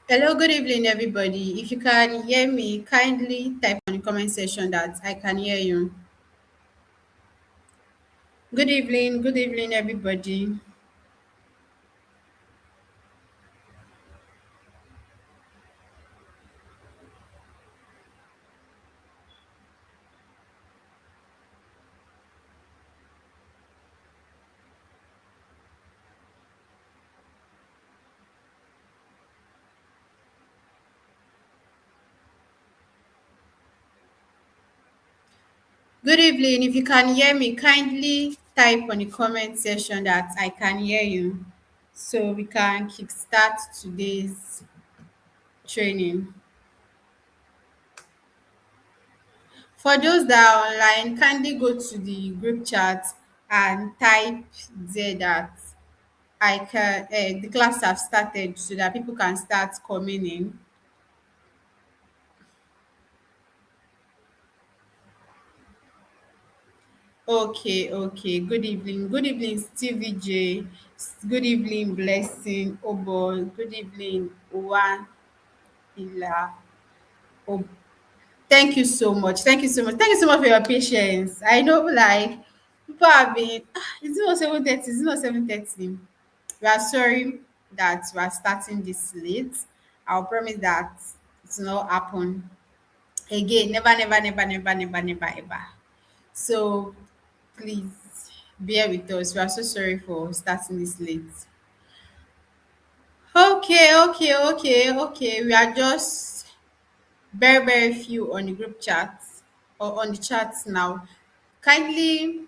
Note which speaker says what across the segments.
Speaker 1: Hello, good evening, everybody. If you can hear me, kindly type on the comment section that I can hear you. Good evening, everybody. Good evening. If you can hear me, kindly type on the comment section that I can hear you so we can kickstart today's training. For those that are online, kindly go to the group chat and type there that the class have started so that people can start coming in. Okay, okay. Good evening. Good evening, Stevie J. Good evening, Blessing Obo. Good evening, Uwan Ila. Oh, thank you so much. Thank you so much. Thank you so much for your patience. I know, like, people have been, it's not 7:30, it's not 7:30. We are sorry that we are starting this late. I'll promise that it will not happen again. Never, never, never, never, never, never, ever. So please bear with us. We are so sorry for starting this late. Okay, okay, okay, okay. We are just very, very few on the group chat or on the chat now. Kindly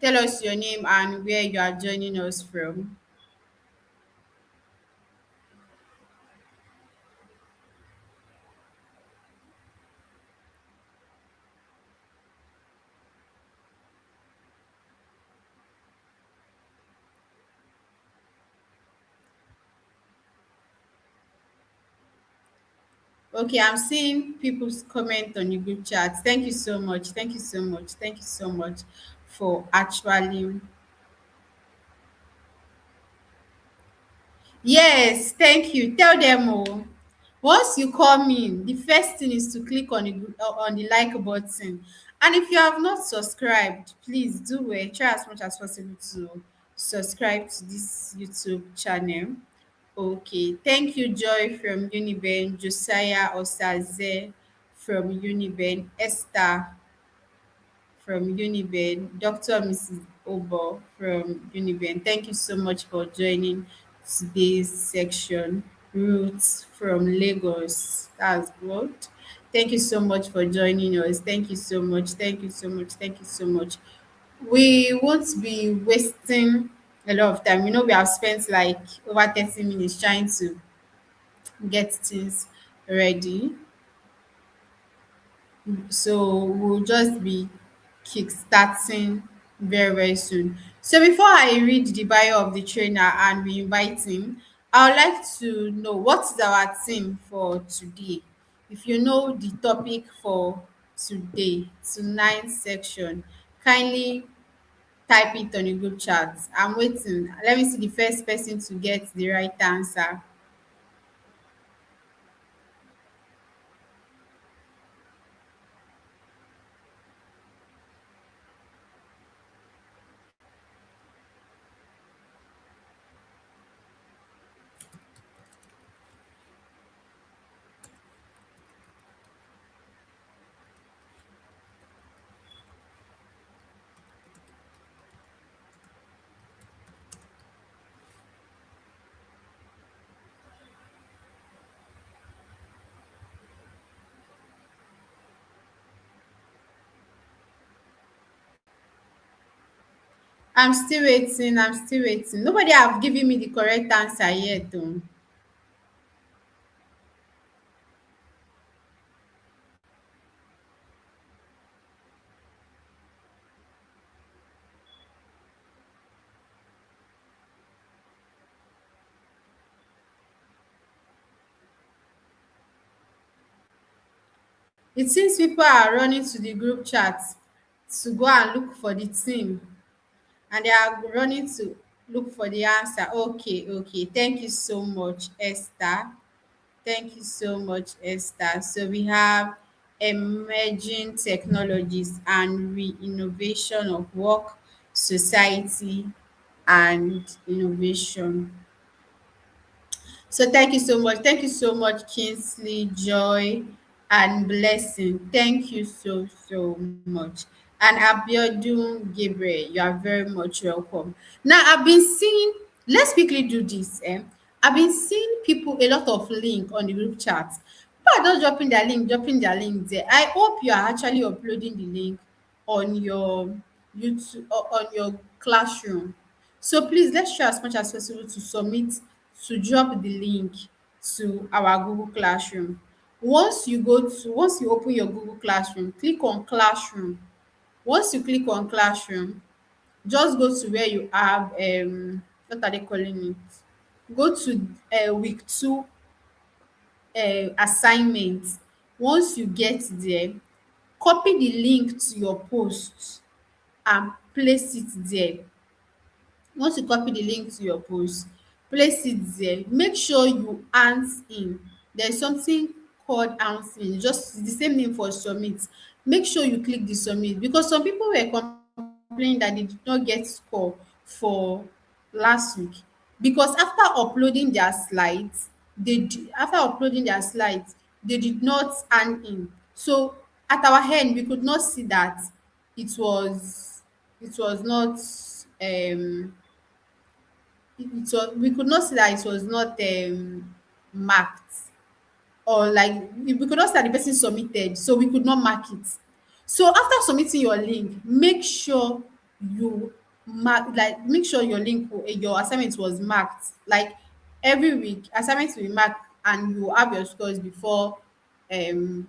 Speaker 1: tell us your name and where you are joining us from. Okay, I'm seeing people's comment on the group chat. Thank you so much. Thank you so much. Thank you so much for actually. Yes, thank you. Tell them all. Once you come in, the first thing is to click on on the like button. And if you have not subscribed, please do it. Try as much as possible to subscribe to this YouTube channel. Okay. Thank you, Joy from Uniben, Josiah Osaze from Uniben, Esther from Uniben, Dr. Mrs. Obo from Uniben. Thank you so much for joining today's section. Roots from Lagos. That's good. Thank you so much for joining us. Thank you so much. Thank you so much. Thank you so much. We won't be wasting a lot of time. We have spent like over 30 minutes trying to get things ready. So we'll just be kickstarting very, very soon. So before I read the bio of the trainer and we invite him, I would like to know what is our theme for today. If you know the topic for today, tonight's section, kindly type it on the group chat. I'm waiting. Let me see the first person to get the right answer. I'm still waiting. I'm still waiting. Nobody have given me the correct answer yet. Though. It seems people are running to the group chat to go and look for the theme, and they are running to look for the answer. Okay, okay. Thank you so much, Esther. Thank you so much, Esther. So we have emerging technologies and re-innovation of work, society, and innovation. So thank you so much. Thank you so much, Kingsley, Joy, and Blessing. Thank you so much. And Abiodun Gabriel, you are very much welcome. Now I've been seeing, let's quickly do this. I've been seeing people a lot of link on the group chat. People are just dropping their link there. I hope you are actually uploading the link on your YouTube or on your classroom. So please let's try as much as possible to submit, to drop the link to our Google Classroom. Once you open your Google Classroom, click on Classroom. Once you click on Classroom, just go to where you have what are they calling it? Go to week 2 assignment. Once you get there, copy the link to your post and place it there. Once you copy the link to your post, place it there. Make sure you hands in. There's something called hands in, just the same name for submit. Make sure you click the submit, because some people were complaining that they did not get score for last week, because after uploading their slides they did not hand in. So at our end we could not see that it was not we could not see that it was not marked, or like we could not see that the person submitted, so we could not mark it. So after submitting your link, make sure you make sure your your assignment was marked. Like every week assignment will be marked and you have your scores before um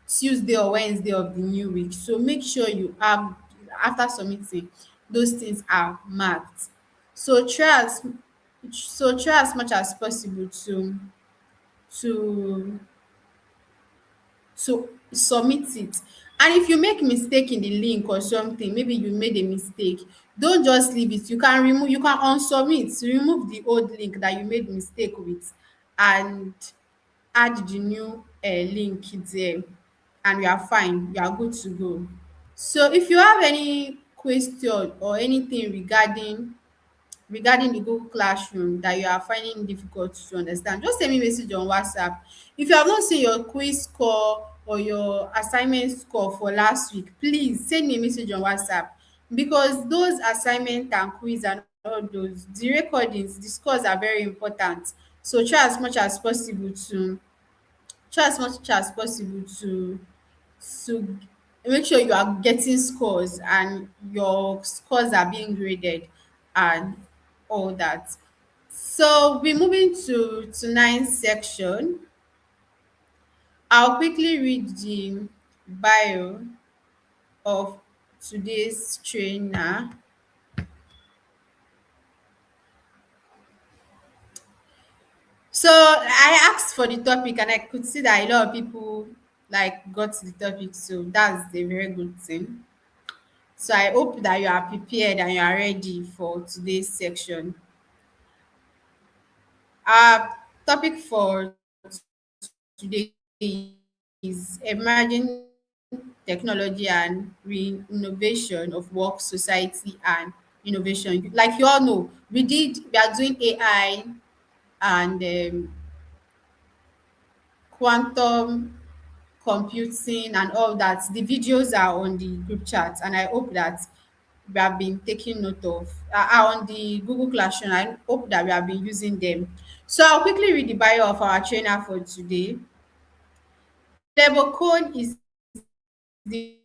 Speaker 1: Tuesday or Wednesday of the new week. So make sure you have, after submitting, those things are marked. So try as much as possible to submit it. And if you make mistake in the link or something, maybe you made a mistake, don't just leave it. You can unsubmit, remove the old link that you made mistake with, and add the new link there, and you are fine, you are good to go. So if you have any question or anything regarding the Google Classroom that you are finding difficult to understand, just send me message on WhatsApp. If you have not seen your quiz score or your assignment score for last week, please send me a message on WhatsApp, because those assignment and quiz and all those, the recordings, the scores are very important. So try as much as possible to make sure you are getting scores and your scores are being graded and all that. So we're moving to ninth section. I'll quickly read the bio of today's trainer. So I asked for the topic and I could see that a lot of people like got the topic, so that's a very good thing. So I hope that you are prepared and you are ready for today's section. Our topic for today is emerging technology and re-innovation of work, society, and innovation. Like you all know, we are doing AI and quantum computing and all that. The videos are on the group chat, and I hope that we have been taking note of, are on the Google Classroom. I hope that we have been using them. So I'll quickly read the bio of our trainer for today. Labor code is the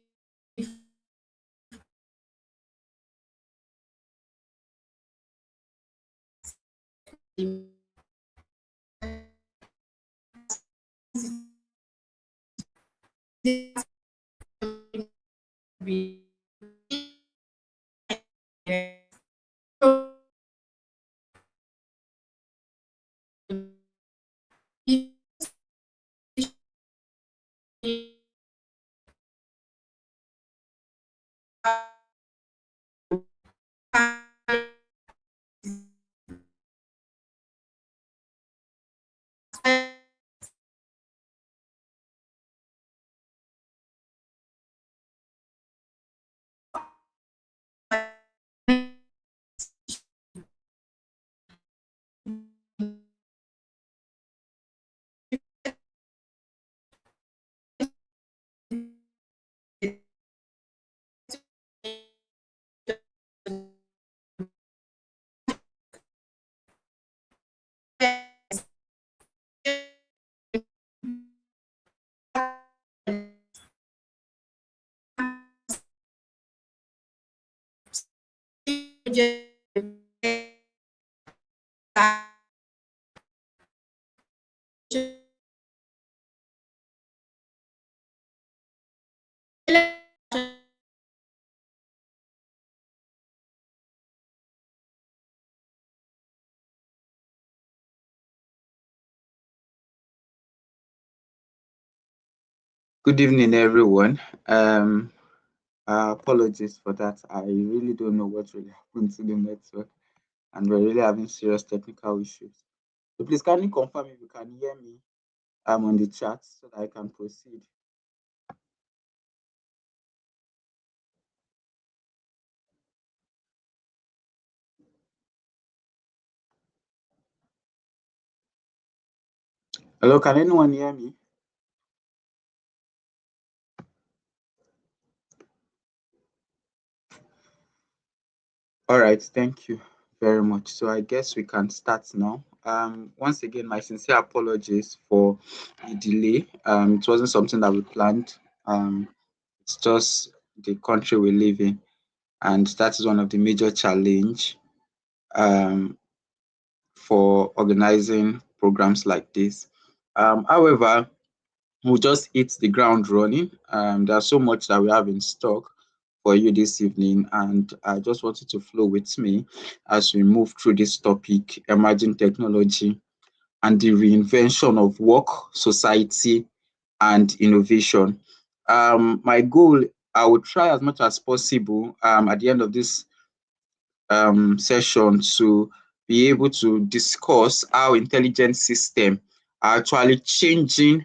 Speaker 2: Good evening, everyone. Apologies for that. I really don't know what really happened to the network, and we're really having serious technical issues. So please, can you confirm if you can hear me? I'm on the chat so that I can proceed. Hello, can anyone hear me? All right, thank you very much. So I guess we can start now. Once again, my sincere apologies for the delay. It wasn't something that we planned. It's just the country we live in, and that is one of the major challenge for organizing programs like this. However, we'll just hit the ground running. There's so much that we have in stock for you this evening, and I just wanted to flow with me as we move through this topic, emerging technology and the reinvention of work, society, and innovation. My goal, I will try as much as possible at the end of this session to be able to discuss how intelligent systems are actually changing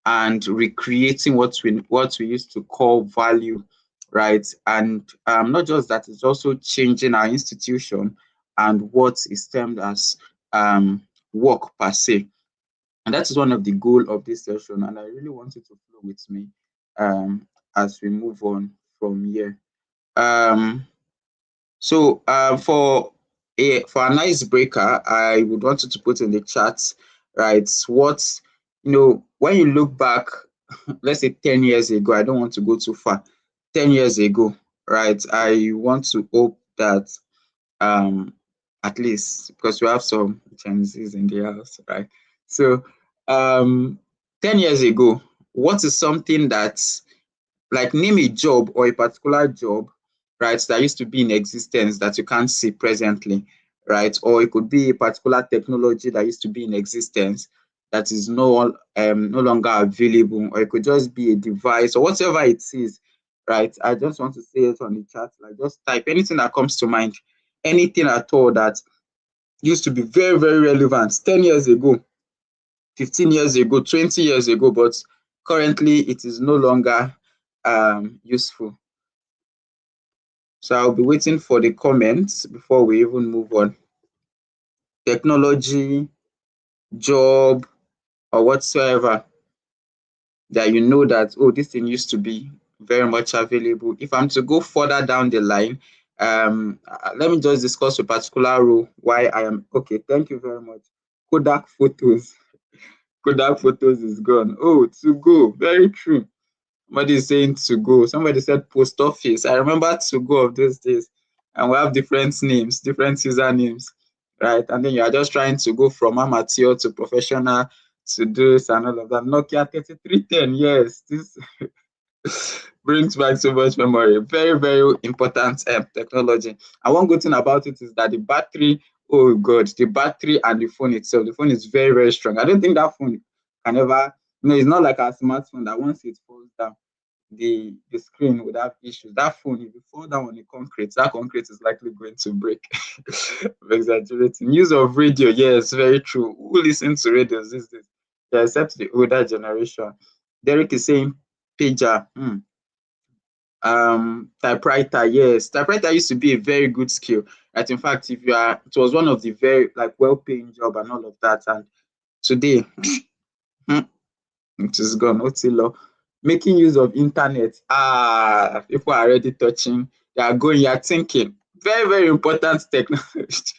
Speaker 2: and recreating what we used to call value, right? And not just that, it's also changing our institution and what is termed as work per se. And that is one of the goal of this session. And I really want you to flow with me as we move on from here. For an icebreaker, I would want you to put in the chat, right? When you look back, let's say 10 years ago, I don't want to go too far. 10 years ago, right? I want to hope that at least because we have some Gen Zs in the house, right? So 10 years ago, what is something that, like, name a job or a particular job, right, that used to be in existence that you can't see presently, right? Or it could be a particular technology that used to be in existence that is no longer available, or it could just be a device or whatever it is, right? I just want to say it on the chat, like just type anything that comes to mind, anything at all that used to be very, very relevant 10 years ago, 15 years ago, 20 years ago, but currently it is no longer useful. So I'll be waiting for the comments before we even move on. Technology, job, or whatsoever that you know that, oh, this thing used to be very much available. If I'm to go further down the line, let me just discuss a particular role why I am okay. Thank you very much. Kodak photos. Kodak photos is gone. Oh, to go. Very true. Somebody is saying to go. Somebody said post office. I remember to go of those days. And we have different names, different usernames, right? And then you are just trying to go from amateur to professional to this and all of that. Nokia 3310, yes. This brings back so much memory. Very, very important technology. And one good thing about it is that the battery, oh God, the battery and the phone itself, the phone is very, very strong. I don't think that phone can ever, it's not like a smartphone that once it falls down, the screen would have issues. That phone, if you fall down on the concrete, that concrete is likely going to break. I'm exaggerating. Use of radio, yes, very true. Who listens to radios these days? Yeah, except the older generation. Derek is saying pager. Typewriter, yes. Typewriter used to be a very good skill. Right? In fact, it was one of the very well-paying job and all of that. And today, it is gone. Otilo. Making use of internet. People are already touching. They are going. You are thinking. Very, very important technology.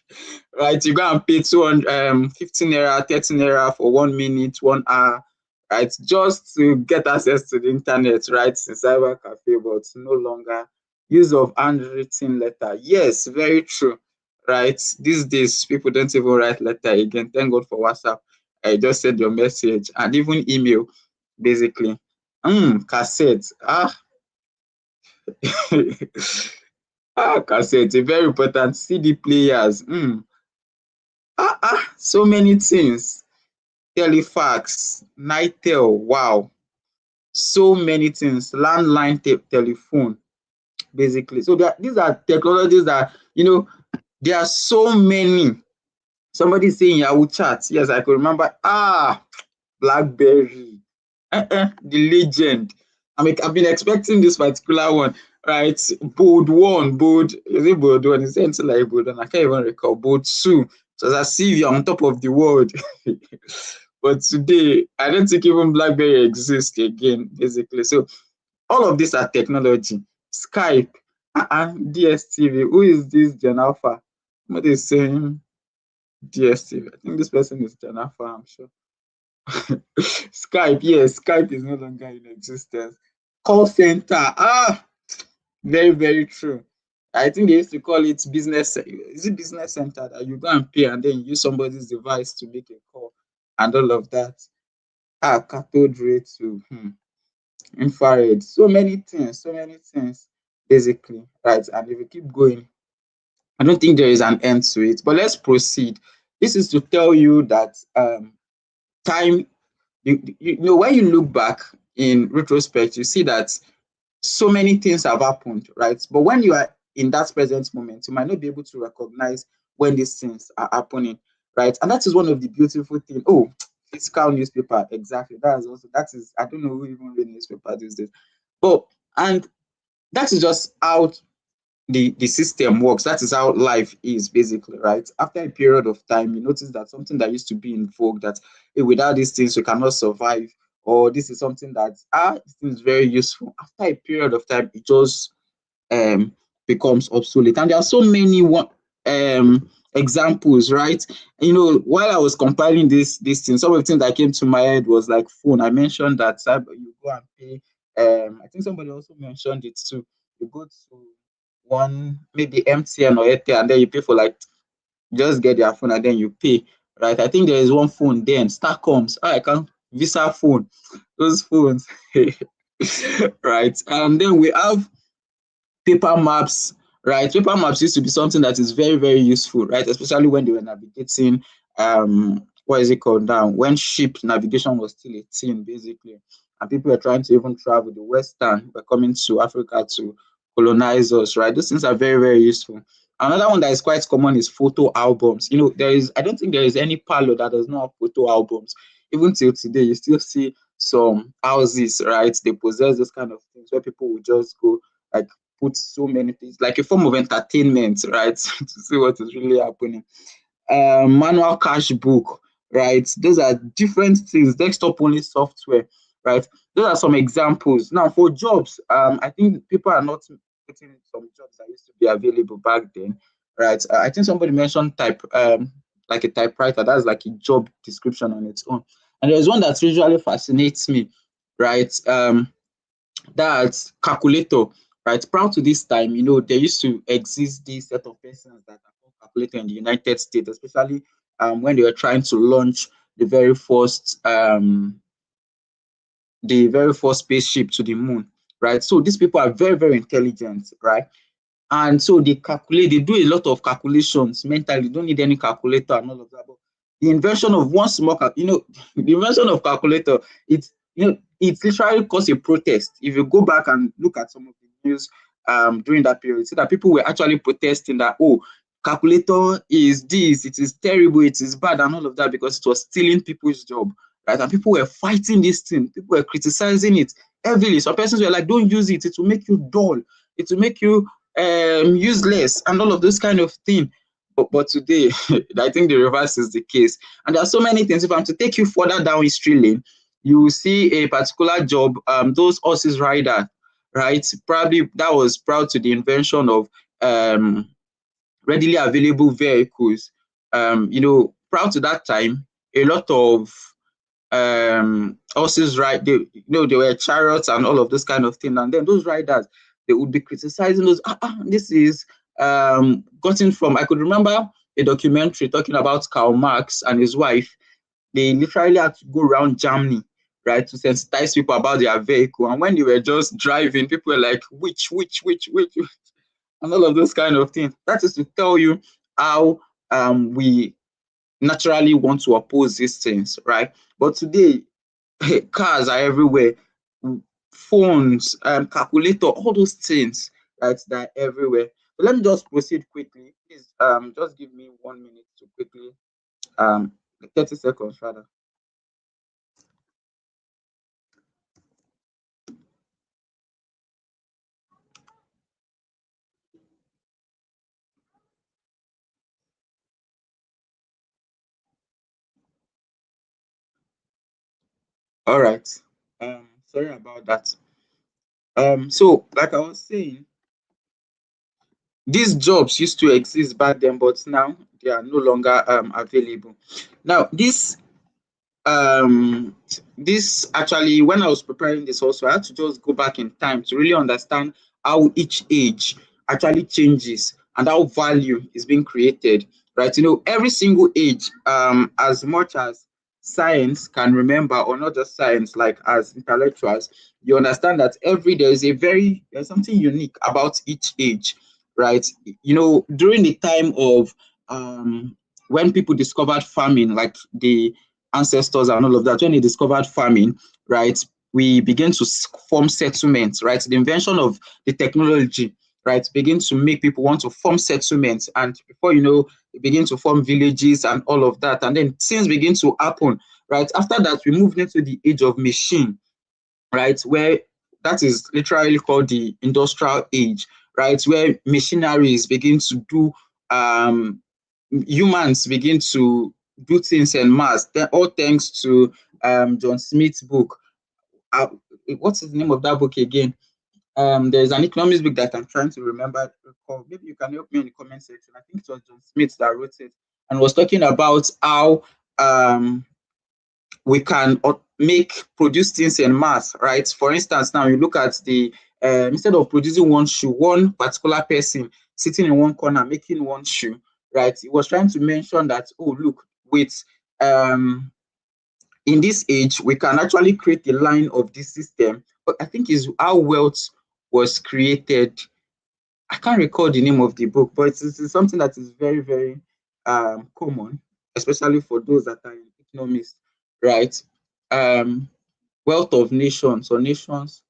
Speaker 2: Right? You go and pay 15 naira, 13 naira for 1 minute, 1 hour, right? Just to get access to the internet, right? In cyber cafe, but no longer Use of handwritten letter. Yes, very true. Right. These days, people don't even write letter again. Thank God for WhatsApp. I just send your message and even email, basically. Cassette. Cassette. Very important. CD players. So many things. Telefax, Nitel. Wow. So many things. Landline telephone, basically. So these are technologies that, there are so many. Somebody saying Yahoo chat. Yes, I could remember. BlackBerry. The legend. I've been expecting this particular one, right? Bold one, bold. Is it bold one? Is it anything like bold one? I can't even recall. Bold two. So as if you're on top of the world. But today, I don't think even BlackBerry exists again, basically. So all of these are technology. Skype, DSTV. Who is this Gen Alpha? Somebody is saying DSTV. I think this person is Gen Alpha, I'm sure. Skype, yes, Skype is no longer in existence. Call center, very, very true. I think they used to call it business. Is it business center that you go and pay and then you use somebody's device to make a call and all of that? Cathode ray too. Infrared. So many things, basically, right? And if you keep going, I don't think there is an end to it. But let's proceed. This is to tell you that time, when you look back in retrospect, you see that so many things have happened, right? But when you are in that present moment, you might not be able to recognize when these things are happening, right? And that is one of the beautiful things. Oh, physical newspaper, exactly. I don't know who even read newspaper these days. But and that is just how the system works. That is how life is, basically, right? After a period of time, you notice that something that used to be in vogue, that hey, without these things you cannot survive, or this is something that this thing is very useful. After a period of time, it just um becomes obsolete. And there are so many examples, right? While I was compiling this thing, some of the things that came to my head was like phone. I mentioned that you go and pay. I think somebody also mentioned it too. You go to one, maybe MTN or Airtel, and then you pay for like, just get their phone and then you pay, right? I think there is one phone then, Starcoms. I can Visa phone, those phones, right? And then we have paper maps, right? Paper maps used to be something that is very, very useful, right? Especially when they were navigating, what is it called now? When ship navigation was still a thing, basically, and people were trying to even travel. The Western were coming to Africa to colonize us, right? Those things are very, very useful. Another one that is quite common is photo albums. I don't think there is any parlor that does not have photo albums. Even till today, you still see some houses, right? They possess those kind of things where people will just go, like, put so many things, like a form of entertainment, right? To see what is really happening. Manual cash book, right? Those are different things. Desktop only software, right? Those are some examples. Now, for jobs, I think people are not putting some jobs that used to be available back then, right? I think somebody mentioned like a typewriter. That's like a job description on its own. And there's one that usually fascinates me, right? That's calculator, right? Prior to this time, there used to exist this set of persons that are called calculator in the United States, especially when they were trying to launch the very first spaceship to the moon, right? So these people are very, very intelligent, right? And so they do a lot of calculations mentally. Don't need any calculator and all of that. But the invention of one small, the invention of calculator, it's literally caused a protest. If you go back and look at some of the news during that period, see that people were actually protesting that, oh, calculator is this, it is terrible, it is bad, and all of that, because it was stealing people's job, right? And people were fighting this thing, people were criticizing it heavily. Some persons were like, don't use it, it will make you dull, it will make you useless, and all of those kind of thing. But today, I think the reverse is the case. And there are so many things. If I'm to take you further down history lane, you will see a particular job, those horses rider, right? Probably that was proud to the invention of readily available vehicles. Proud to that time, a lot of horses ride, they were chariots and all of those kind of things. And then those riders, they would be criticizing those. This is gotten from. I could remember a documentary talking about Karl Marx and his wife. They literally had to go around Germany, right, to sensitize people about their vehicle. And when they were just driving, people were like, which, and all of those kind of things. That is to tell you how we naturally want to oppose these things, right? But today, cars are everywhere, phones, calculator, all those things, right? They're everywhere. So let me just proceed quickly. Please, just give me 1 minute to quickly, um, 30 seconds rather. All right. Sorry about that. So like I was saying, these jobs used to exist back then, but now they are no longer available. Now, um this actually, when I was preparing this also, I had to just go back in time to really understand how each age actually changes and how value is being created, right? Every single age, as much as science can remember, or not just science, like as intellectuals, you understand that there's something unique about each age, right? During the time of when people discovered farming, like the ancestors and all of that, when they discovered farming, right, we begin to form settlements, right? The invention of the technology, right, begin to make people want to form settlements. And before you know, they begin to form villages and all of that. And then things begin to happen, right? After that, we moved into the age of machine, right, where that is literally called the industrial age, right, where machineries begin to do, humans begin to do things en mass, all thanks to John Smith's book. Uh, what's the name of that book again? There's an economics book that I'm trying to recall. Maybe you can help me in the comment section. I think it was John Smith that wrote it and was talking about how we can produce things in mass, right? For instance, now you look at the instead of producing one shoe, one particular person sitting in one corner making one shoe, right? He was trying to mention that, oh, look, with in this age, we can actually create a line of this system. But I think is how wealth was created. I can't recall the name of the book, but it's something that is very, very common, especially for those that are in economics, right? Um, Wealth of Nations or Nations.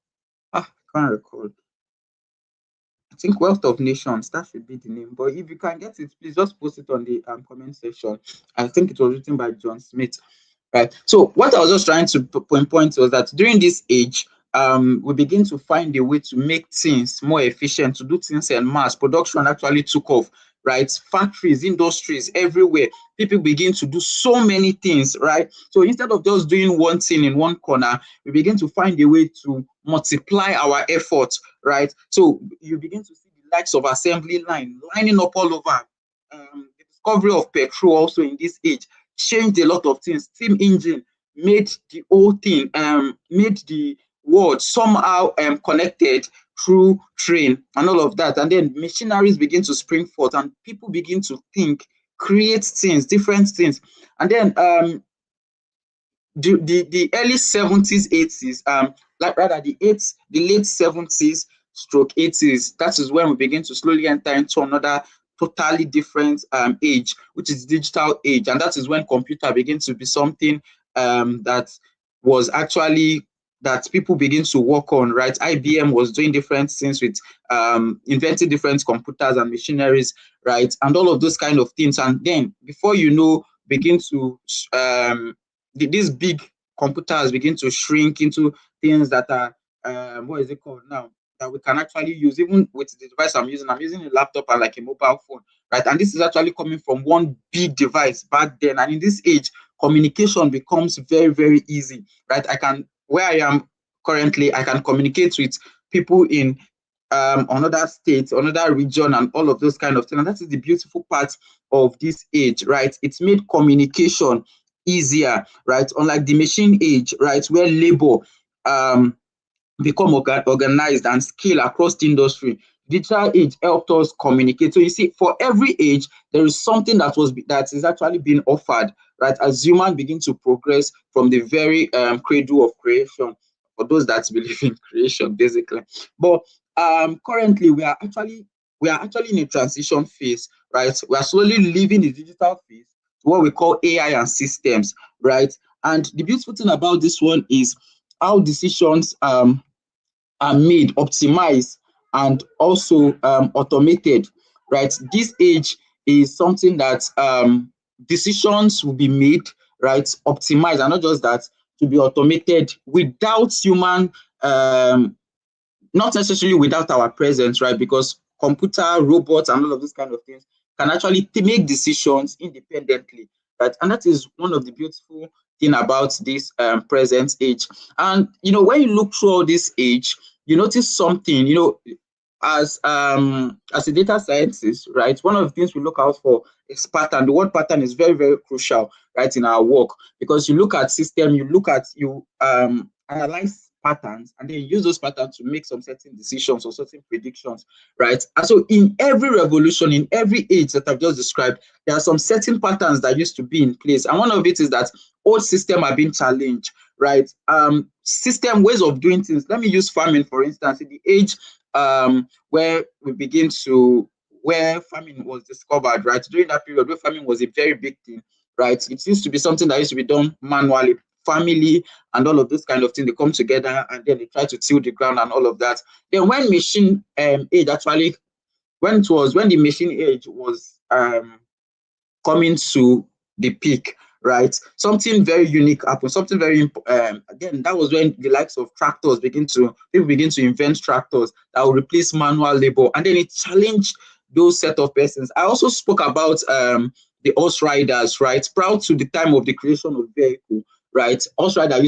Speaker 2: I can't recall. I think Wealth of Nations, that should be the name. But if you can get it, please just post it on the comment section. I think it was written by John Smith. Right. So what I was just trying to pinpoint was that during this age, we begin to find a way to make things more efficient, to do things in mass. Production actually took off, right? Factories, industries, everywhere. People begin to do so many things, right? So instead of just doing one thing in one corner, we begin to find a way to multiply our efforts, right? So you begin to see the likes of assembly line lining up all over. The discovery of petrol also in this age changed a lot of things. Steam engine made the whole thing, made the world somehow connected through train and all of that. And then machineries begin to spring forth and people begin to think, create things, different things. And then the early 70s, 80s, like rather the late 70s stroke 80s, that is when we begin to slowly enter into another totally different age, which is digital age. And that is when computer begins to be something that was actually that people begin to work on, right? IBM was doing different things with inventing different computers and machineries, right? And all of those kind of things. And then before you know, begin to these big computers begin to shrink into things that are what is it called now, that we can actually use. Even with the device I'm using a laptop and like a mobile phone, right? And this is actually coming from one big device back then. And in this age, communication becomes very, very easy, right? Where I am currently, I can communicate with people in another state, another region, and all of those kind of things. And that is the beautiful part of this age, right? It's made communication easier, right? Unlike the machine age, right, where labor become organized and scale across the industry. Digital age helped us communicate. So you see, for every age, there is something that is actually being offered, right? As humans begin to progress from the very cradle of creation, for those that believe in creation, basically. But currently, we are actually in a transition phase, right? We are slowly leaving the digital phase to what we call AI and systems, right? And the beautiful thing about this one is how decisions are made, optimized, and also automated, right? This age is something that decisions will be made, right? Optimized, and not just that, to be automated without human, not necessarily without our presence, right? Because computer, robots, and all of these kind of things can actually make decisions independently, right? And that is one of the beautiful thing about this present age. And when you look through all this age, you notice something. As a data scientist, right? One of the things we look out for is pattern. The word pattern is very, very crucial, right, in our work, because you look at system, you analyze patterns, and then you use those patterns to make some certain decisions or certain predictions, right? And so in every revolution, in every age that I've just described, there are some certain patterns that used to be in place. And one of it is that old systems are being challenged, right? System ways of doing things. Let me use farming, for instance. In the age where farming was discovered, right? During that period where farming was a very big thing, right? It used to be something that used to be done manually, family and all of those kind of things. They come together and then they try to till the ground and all of that. Then when machine age actually, when the machine age was coming to the peak, right? Something very unique happened. Something very again, that was when the likes of people begin to invent tractors that will replace manual labor, and then it challenged those set of persons. I also spoke about the horse riders, right? Prior to the time of the creation of vehicle, right? Horse riding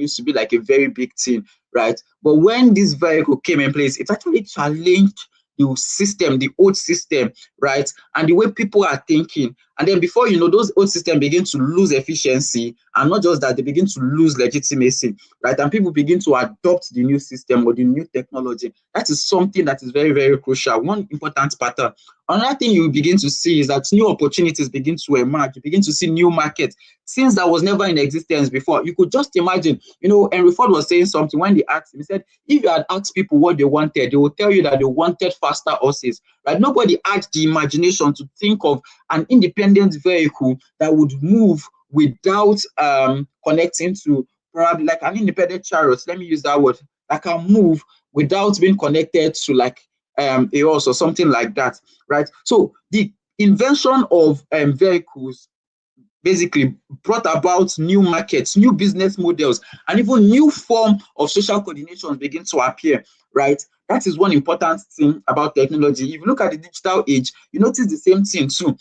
Speaker 2: used to be like a very big thing, right? But when this vehicle came in place, it actually challenged the system, the old system, right? And the way people are thinking. And then before you know, those old systems begin to lose efficiency, and not just that, they begin to lose legitimacy, right? And people begin to adopt the new system or the new technology. That is something that is very, very crucial. One important pattern. Another thing you begin to see is that new opportunities begin to emerge. You begin to see new markets, things that was never in existence before. You could just imagine, Henry Ford was saying something when they asked him. He said, if you had asked people what they wanted, they will tell you that they wanted faster horses, right? Nobody had the imagination to think of an independent vehicle that would move without connecting to, probably like an independent chariot, let me use that word, that can move without being connected to like a horse or something like that, right? So the invention of vehicles basically brought about new markets, new business models, and even new form of social coordination begin to appear, right? That is one important thing about technology. If you look at the digital age, you notice the same thing too.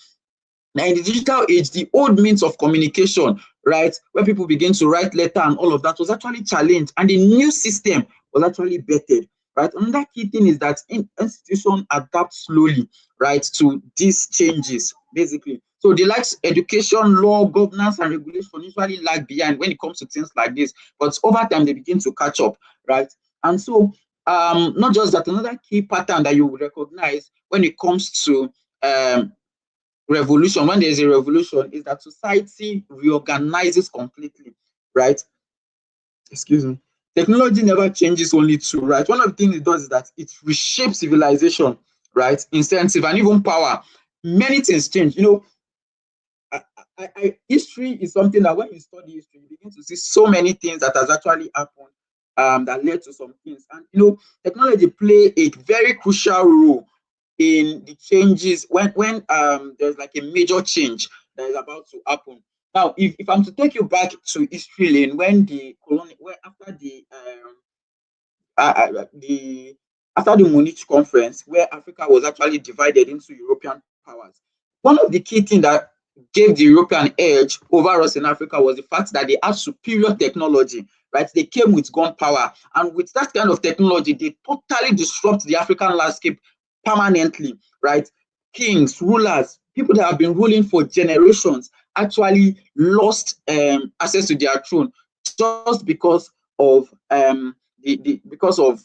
Speaker 2: Now, in the digital age, the old means of communication, right, where people begin to write letter and all of that, was actually challenged, and the new system was actually bettered, right? Another key thing is that institutions adapt slowly, right, to these changes, basically. So the likes education, law, governance, and regulation usually lag behind when it comes to things like this, but over time they begin to catch up, right? And so, not just that, another key pattern that you will recognize when it comes to revolution, when there's a revolution, is that society reorganizes completely, right? Excuse me. Technology never changes only two, right? One of the things it does is that it reshapes civilization, right? Incentive and even power. Many things change. History is something that when you study history, you begin to see so many things that has actually happened that led to some things. And technology play a very crucial role in the changes when there's like a major change that is about to happen. Now, if I'm to take you back to history lane, when the after the Munich conference, where Africa was actually divided into European powers, one of the key things that gave the European edge over us in Africa was the fact that they had superior technology, right? They came with gunpowder, and with that kind of technology, they totally disrupt the African landscape permanently, right? Kings, rulers, people that have been ruling for generations actually lost access to their throne just because of because of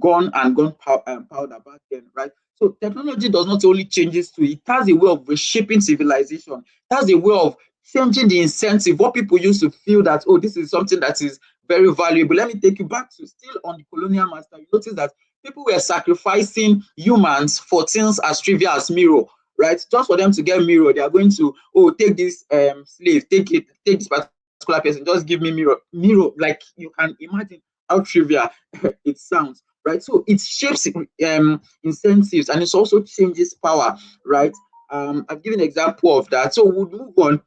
Speaker 2: powder back then, right? So technology does not only changes to it has a way of reshaping civilization. It has a way of changing the incentive. What people used to feel that, oh, this is something that is very valuable. Let me take you back to still on the colonial master. You notice that people were sacrificing humans for things as trivial as mirror, right? Just for them to get mirror, they are going to, oh, take this slave, take this particular person, just give me mirror. Like you can imagine how trivial it sounds, right? So it shapes incentives and it also changes power, right? I've given an example of that. So we'll move on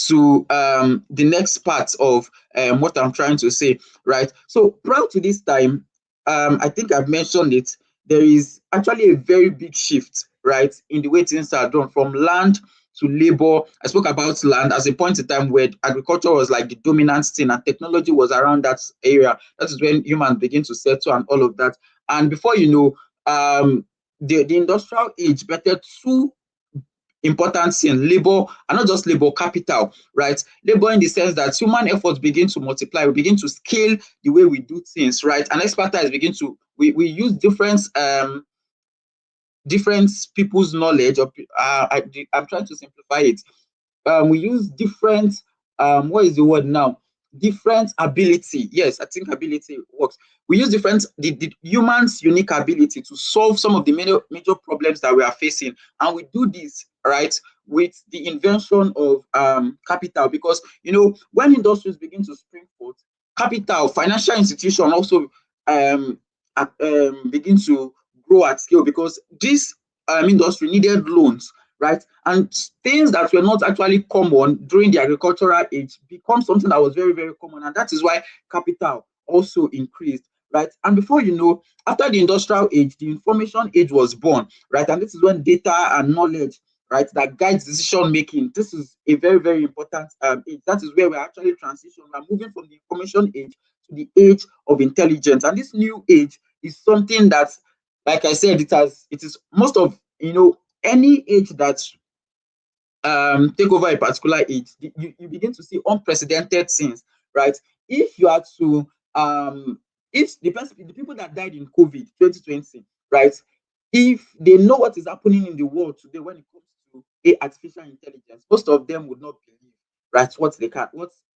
Speaker 2: to the next part of what I'm trying to say, right? So prior to this time, I think I've mentioned it, there is actually a very big shift, right, in the way things are done from land to labor. I spoke about land as a point in time where agriculture was like the dominant thing and technology was around that area. That is when humans begin to settle and all of that. And before you know, the industrial age bettered two important thing, labor, and not just labor, capital, right? Labor in the sense that human efforts begin to multiply, we begin to scale the way we do things, right? And expertise begin to, we use different people's knowledge, or I'm trying to simplify it. We use different what is the word now, different ability. Yes, I think ability works. We use different the human's unique ability to solve some of the major problems that we are facing, and we do this, right, with the invention of capital. Because when industries begin to spring forth, capital, financial institution also um, begin to grow at scale, because this industry needed loans, right? And things that were not actually common during the agricultural age become something that was very, very common. And that is why capital also increased, right? And before you know, after the industrial age, the information age was born, right? And this is when data and knowledge, right, that guides decision making. This is a very, very important age. That is where we're actually transitioning. We're moving from the information age to the age of intelligence. And this new age is something that, like I said, it is most of any age that take over a particular age, you begin to see unprecedented things, right? If you are to if the people that died in COVID 2020, right, if they know what is happening in the world today when it comes to artificial intelligence, most of them would not believe, right, what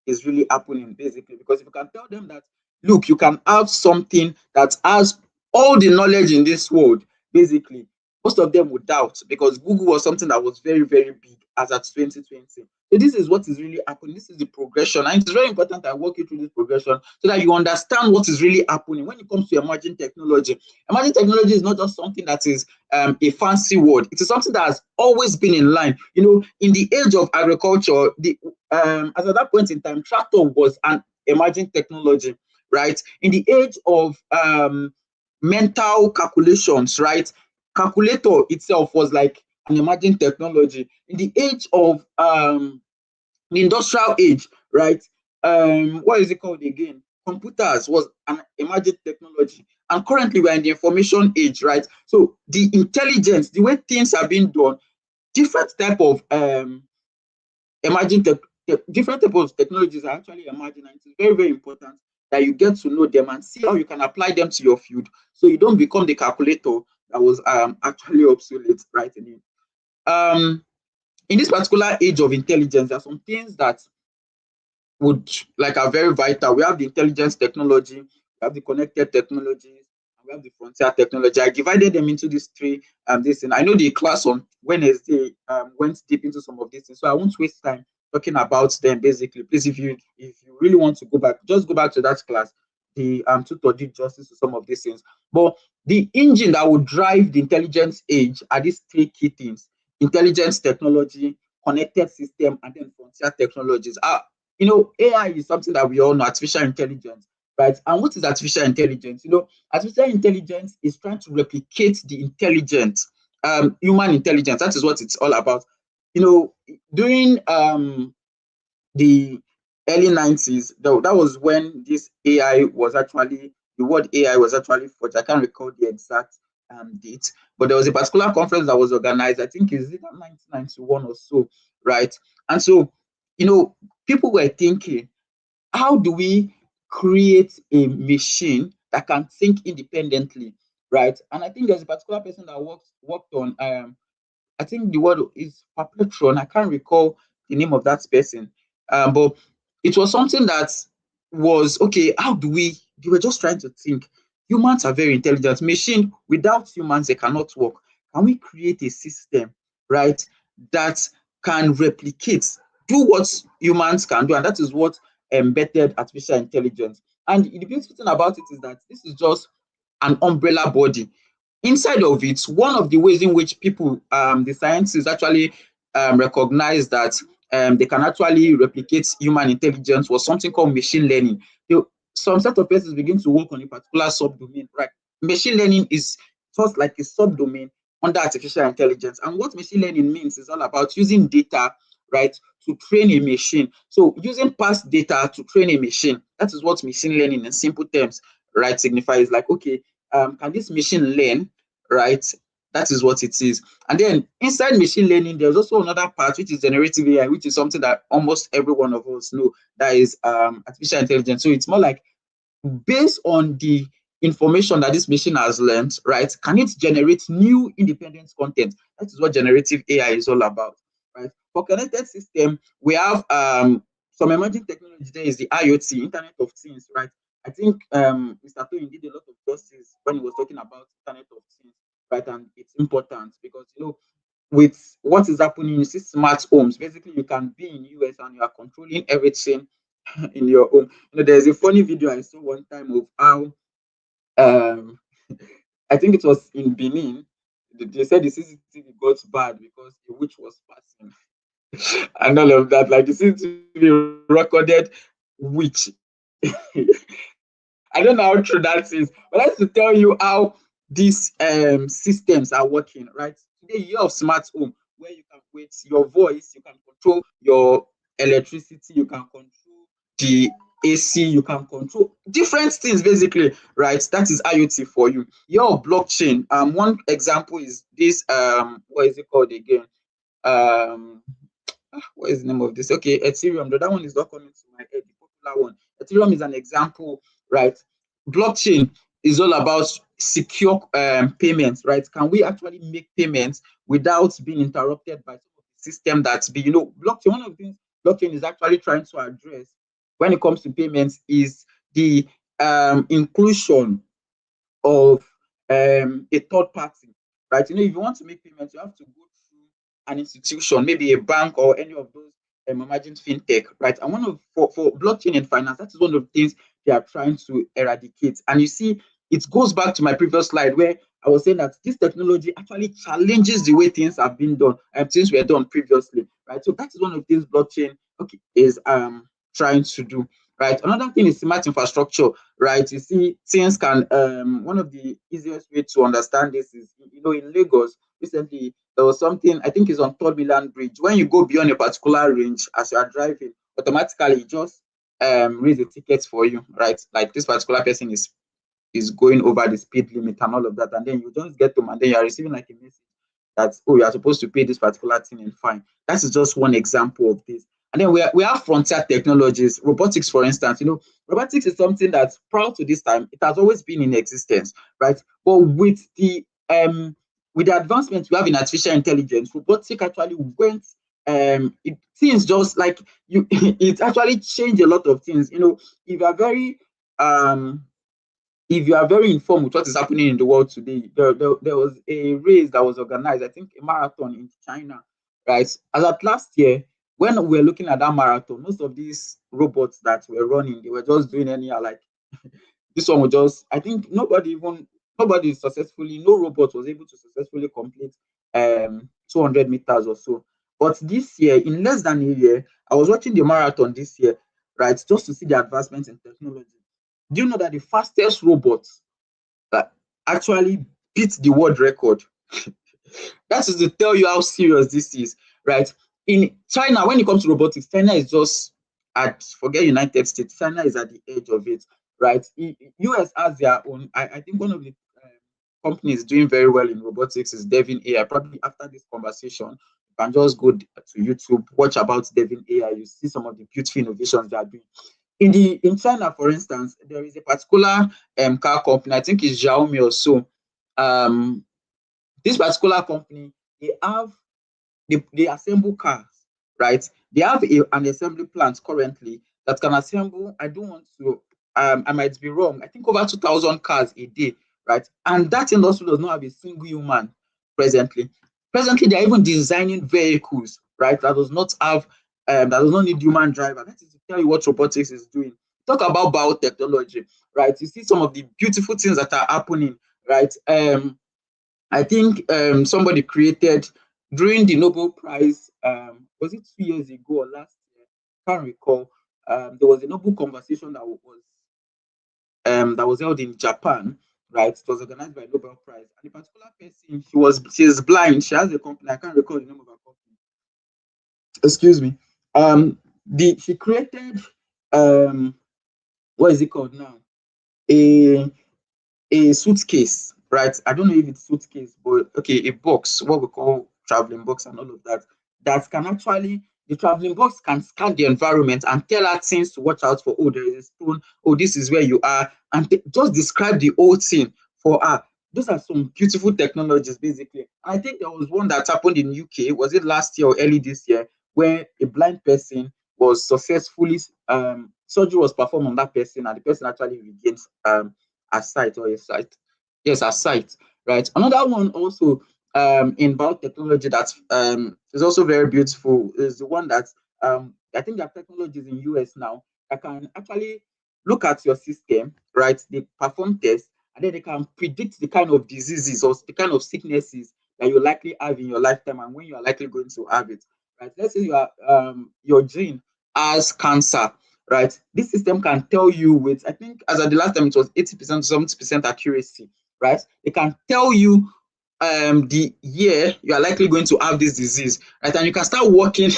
Speaker 2: is really happening, basically. Because if you can tell them that, look, you can have something that has all the knowledge in this world, basically, most of them would doubt, because Google was something that was very, very big as at 2020. So this is what is really happening. This is the progression. And it's very important I walk you through this progression so that you understand what is really happening when it comes to emerging technology. Emerging technology is not just something that is a fancy word. It is something that has always been in line. In the age of agriculture, as at that point in time, tractor was an emerging technology, right? In the age of mental calculations, right? Calculator itself was like an emerging technology. In the age of the industrial age, right? What is it called again? Computers was an emerging technology. And currently we're in the information age, right? So the intelligence, the way things are being done, different type of emerging different type of technologies are actually emerging, and it's very, very important that you get to know them and see how you can apply them to your field, so you don't become the calculator that was actually obsolete, right? In this particular age of intelligence, there are some things that are very vital. We have the intelligence technology, we have the connected technologies, and we have the frontier technology. I divided them into these three this thing. I know the class on Wednesday went deep into some of these things, so I won't waste time talking about them. Basically, please, if you really want to go back, just go back to that class. The tutor did justice to some of these things. But the engine that will drive the intelligence age are these three key things: intelligence technology, connected system, and then frontier technologies. AI is something that we all know, artificial intelligence, right? And what is artificial intelligence? Artificial intelligence is trying to replicate the intelligence, human intelligence. That is what it's all about. During the early 90s, that was when this AI was actually, the word AI was actually forged. I can't recall the exact date, but there was a particular conference that was organized, I think is it 1991 or so, right? And so, people were thinking, how do we create a machine that can think independently, right? And I think there's a particular person that worked on I think the word is perpetron. I can't recall the name of that person. But it was something that was okay. How do we? They were just trying to think. Humans are very intelligent. Machine without humans, they cannot work. Can we create a system, right, that can replicate, do what humans can do, and that is what embedded artificial intelligence. And the beautiful thing about it is that this is just an umbrella body. Inside of it, one of the ways in which people, the scientists actually recognize that they can actually replicate human intelligence was something called machine learning. Some set of persons begin to work on a particular subdomain, right? Machine learning is just like a subdomain under artificial intelligence. And what machine learning means is all about using data, right, to train a machine. So using past data to train a machine, that is what machine learning in simple terms, right, signifies. Like, okay, can this machine learn, right? That is what it is. And then inside machine learning, there's also another part, which is generative AI, which is something that almost every one of us know, that is artificial intelligence. So it's more like, based on the information that this machine has learned, right, can it generate new independent content? That is what generative AI is all about, right? For connected system, we have some emerging technology. There is the IoT, Internet of Things, right? I think Mr. Toyin did a lot of justice when he was talking about Internet of Things, right? And it's important because, with what is happening, you see smart homes. Basically, you can be in US and you are controlling everything in your home. There's a funny video I saw one time of how um I think it was in Benin. They said the CCTV got bad because a witch was passing and all of that. Like the CCTV recorded witch. I don't know how true that is, but that's to tell you how these systems are working, right? Today you have smart home where you can, with your voice, you can control your electricity, you can control the AC, you can control different things basically, right? That is IoT for you. Your blockchain. One example is this. What is it called again? Um, what is the name of this? Okay, Ethereum. The other one is not coming to my head. The popular one. Ethereum is an example, right? Blockchain is all about secure payments, right? Can we actually make payments without being interrupted by some of the system that's be, blockchain? One of the things blockchain is actually trying to address when it comes to payments is the inclusion of a third party, right? If you want to make payments, you have to go through an institution, maybe a bank or any of those emerging fintech, right? And one of for blockchain and finance, that is one of the things they are trying to eradicate. And you see, it goes back to my previous slide where I was saying that this technology actually challenges the way things have been done and things were done previously, right? So that is one of the things blockchain is trying to do, right? Another thing is smart infrastructure, right? You see, things can one of the easiest way to understand this is, in Lagos recently there was something, I think it's on Third Milan Bridge. When you go beyond a particular range as you are driving, automatically it just raise the tickets for you, right? Like this particular person is going over the speed limit and all of that, and then you just get to, and then you are receiving like a message that, oh, you are supposed to pay this particular thing and fine. That is just one example of this. And then we have frontier technologies, robotics, for instance. Robotics is something that prior to this time, it has always been in existence, right? But with the advancements we have in artificial intelligence, robotics actually went things just like you it actually changed a lot of things. If you are very um if you are very informed with what is happening in the world today, there was a race that was organized, I think a marathon in China, right? As at last year, when we were looking at that marathon, most of these robots that were running, they were just doing anyhow. Like this one was just, I think nobody successfully, no robot was able to successfully complete 200 meters or so. But this year, in less than a year, I was watching the marathon this year, right, just to see the advancements in technology. Do you know that the fastest robot that actually beat the world record? That is to tell you how serious this is, right? In China, when it comes to robotics, China is just forget United States. China is at the edge of it, right? US has their own. I think one of the companies doing very well in robotics is Devin AI. Probably after this conversation, you can just go to YouTube, watch about Devin AI. You see some of the beautiful innovations they are doing. In China, for instance, there is a particular car company, I think it's Xiaomi or so. Um, this particular company, they have they assemble cars, right? They have an assembly plant currently that can assemble. I don't want to. I might be wrong. I think over 2,000 cars a day, right? And that industry does not have a single human presently. Presently, they are even designing vehicles, right? That does not need human driver. That is to tell you what robotics is doing. Talk about biotechnology, right? You see some of the beautiful things that are happening, right? I think somebody created during the Nobel Prize, was it 2 years ago or last year? Can't recall. There was a Nobel conversation that was held in Japan, right? It was organized by Nobel Prize. And a particular person, she's blind, she has a company, I can't recall the name of her company. Excuse me. She created what is it called now? A suitcase, right? I don't know if it's suitcase, but okay, a box, what we call traveling box and all of that. That can actually the traveling box can scan the environment and tell her things to watch out for. Oh, there is a stone. Oh, this is where you are, and just describe the whole thing for her. Those are some beautiful technologies, basically. I think there was one that happened in UK. Was it last year or early this year, where a blind person was successfully surgery was performed on that person, and the person actually regains a sight or a sight. Yes, a sight, right? Another one also in biotechnology that is also very beautiful is the one that I think there are technologies in US now that can actually look at your system, right? They perform tests and then they can predict the kind of diseases or the kind of sicknesses that you likely have in your lifetime and when you are likely going to have it. Right? Let's say your gene has cancer, right? This system can tell you with, I think, as at the last time, it was 80% to 70% accuracy, right? It can tell you the year you are likely going to have this disease, right? And you can start working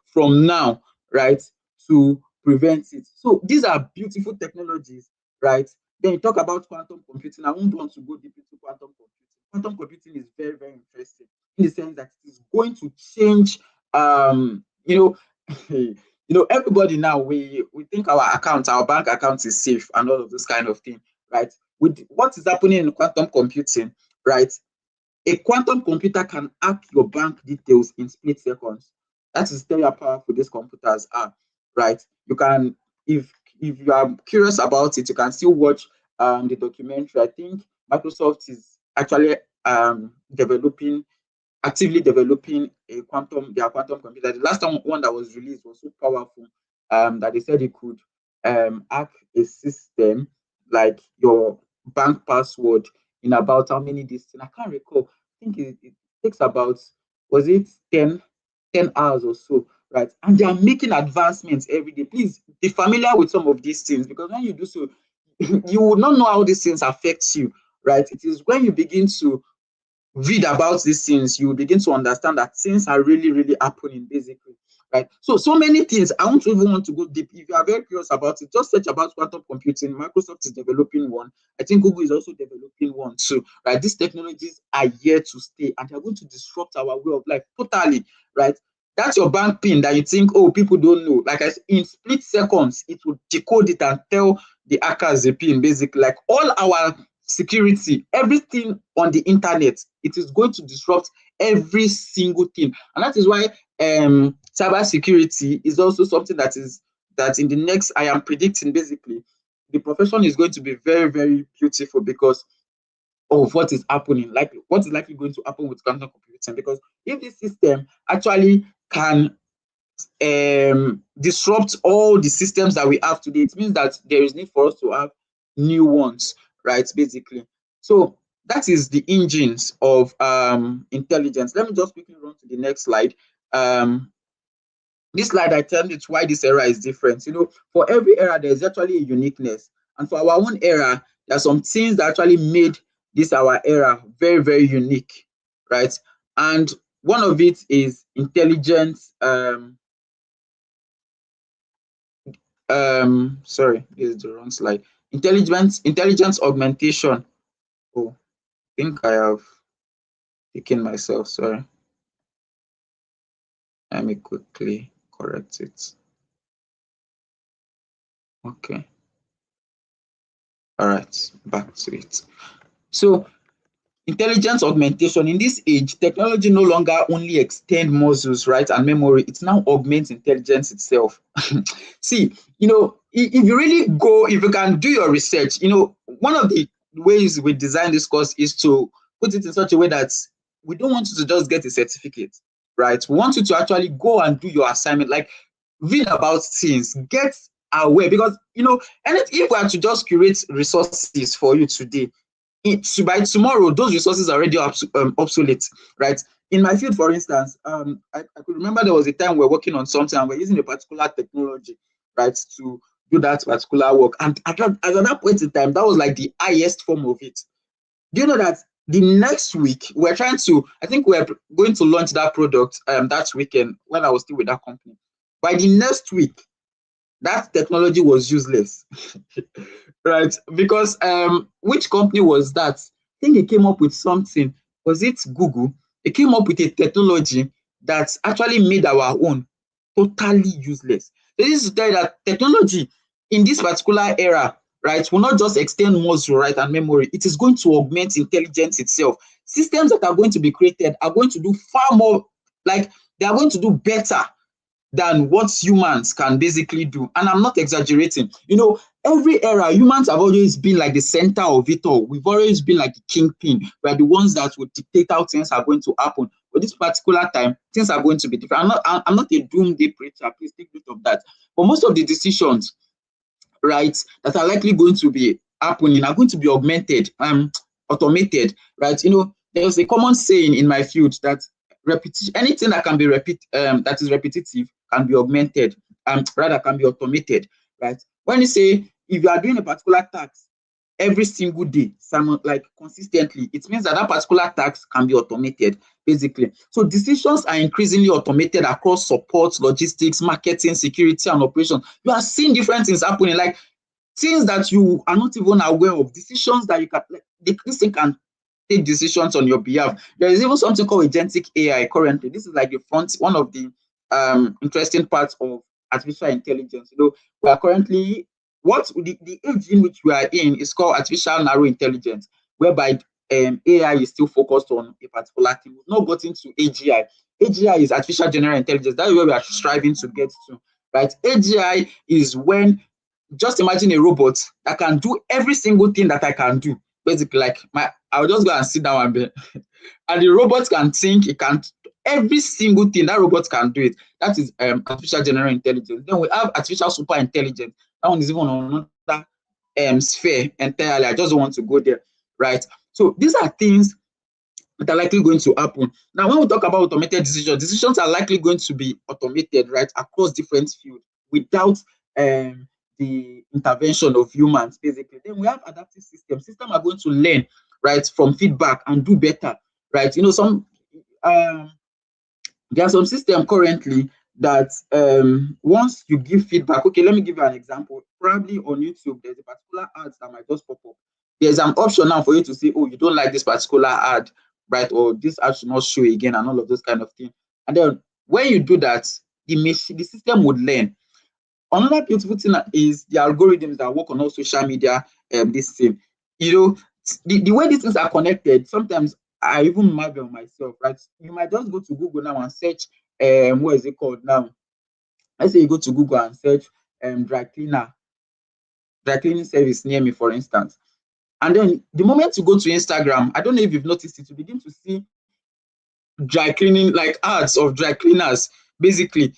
Speaker 2: from now, right, to prevent it. So these are beautiful technologies, right? Then you talk about quantum computing. I won't want to go deep into quantum computing. Quantum computing is very, very interesting in the sense that it is going to change, everybody now we think our account, our bank account is safe and all of this kind of thing, right? With what is happening in quantum computing, right? A quantum computer can hack your bank details in split seconds. That is tell you how powerful these computers are, right? You can, if you are curious about it, you can still watch the documentary. I think Microsoft is actually developing actively developing their quantum computer. The last time one that was released was so powerful that they said it could hack a system like your bank password in about how many days? I can't recall. I think it takes about, was it 10 hours or so, right? And they are making advancements every day. Please be familiar with some of these things because when you do so, you will not know how these things affect you, right? It is when you begin to read about these things, you begin to understand that things are really, really happening, basically. Right. So many things. I don't even want to go deep. If you are very curious about it, just search about quantum computing. Microsoft is developing one. I think Google is also developing one too. Right. These technologies are here to stay and they're going to disrupt our way of life totally. Right. That's your bank pin that you think, oh, people don't know. Like I said, in split seconds, it will decode it and tell the hackers the pin, basically. Like all our security, everything on the internet, it is going to disrupt every single thing. And that is why cyber security is also something that in the next, I am predicting basically, the profession is going to be very, very beautiful because of what is happening, like what is likely going to happen with quantum computing. Because if this system actually can disrupt all the systems that we have today, it means that there is need for us to have new ones, right? Basically. So that is the engines of intelligence. Let me just quickly run to the next slide. This slide, I tell you why this era is different. For every era, there's actually a uniqueness. And for our own era, there are some things that actually made this our era very, very unique, right? And one of it is intelligence. Sorry, this is the wrong slide. Intelligence augmentation. Oh, I think I have taken myself. Sorry. Let me quickly correct it. Okay. All right. Back to it. So intelligence augmentation in this age, technology no longer only extend muscles, right, and memory. It now augments intelligence itself. See, if you really go, if you can do your research, one of the ways we design this course is to put it in such a way that we don't want you to just get a certificate, right? We want you to actually go and do your assignment, like read about things, get aware, because and if we are to just create resources for you today, by tomorrow those resources are already obsolete, right? In my field, for instance, I could remember there was a time we were working on something and we're using a particular technology, right, to do that particular work. And at that point in time, that was like the highest form of it. Do you know that the next week we're trying to, I think we're going to launch that product that weekend when I was still with that company. By the next week, that technology was useless. Right? Because which company was that? I think it came up with something. Was it Google? It came up with a technology that actually made our own totally useless. So this is to tell you that technology in this particular era, right, will not just extend muscle, right, and memory. It is going to augment intelligence itself. Systems that are going to be created are going to do far more, like they are going to do better than what humans can basically do. And I'm not exaggerating. Every era, humans have always been like the center of it all. We've always been like the kingpin. We're the ones that would dictate how things are going to happen. But this particular time, things are going to be different. I'm not a doomsday preacher. Please take note of that. But most of the decisions, right, that are likely going to be happening are going to be augmented, automated, right? There's a common saying in my field that repetition, anything that can be that is repetitive can be augmented, rather can be automated, right? When you say if you are doing a particular task every single day, like consistently, it means that that particular task can be automated, basically. So decisions are increasingly automated across support, logistics, marketing, security, and operations. You are seeing different things happening, like things that you are not even aware of, decisions that you can, like, this thing can take decisions on your behalf. There is even something called agentic AI currently. This is like one of the interesting parts of artificial intelligence. We are currently, the age in which we are in is called artificial narrow intelligence, whereby AI is still focused on a particular thing. We've not gotten to AGI. AGI is artificial general intelligence. That is where we are striving to get to, right? AGI is when, just imagine a robot that can do every single thing that I can do. Basically, like I'll just go and sit down and the robot can think, it can every single thing that robot can do it. That is artificial general intelligence. Then we have artificial super intelligence. That one is even on another sphere entirely. I just don't want to go there, right? So these are things that are likely going to happen. Now, when we talk about automated decisions are likely going to be automated, right, across different fields without the intervention of humans, basically. Then we have adaptive systems. Systems are going to learn, right, from feedback and do better, right? There are some systems currently that once you give feedback, okay, let me give you an example. Probably on YouTube, there's a particular ad that might just pop up. There's an option now for you to say, oh, you don't like this particular ad, right? Or this ad should not show again, and all of those kind of things. And then when you do that, the system would learn. Another beautiful thing is the algorithms that work on all social media, this thing. The way these things are connected, sometimes I even marvel myself, right? You might just go to Google now and search, what is it called now? Let's say you go to Google and search dry cleaning service near me, for instance. And then the moment you go to Instagram, I don't know if you've noticed it, you begin to see dry cleaning, like ads of dry cleaners, basically.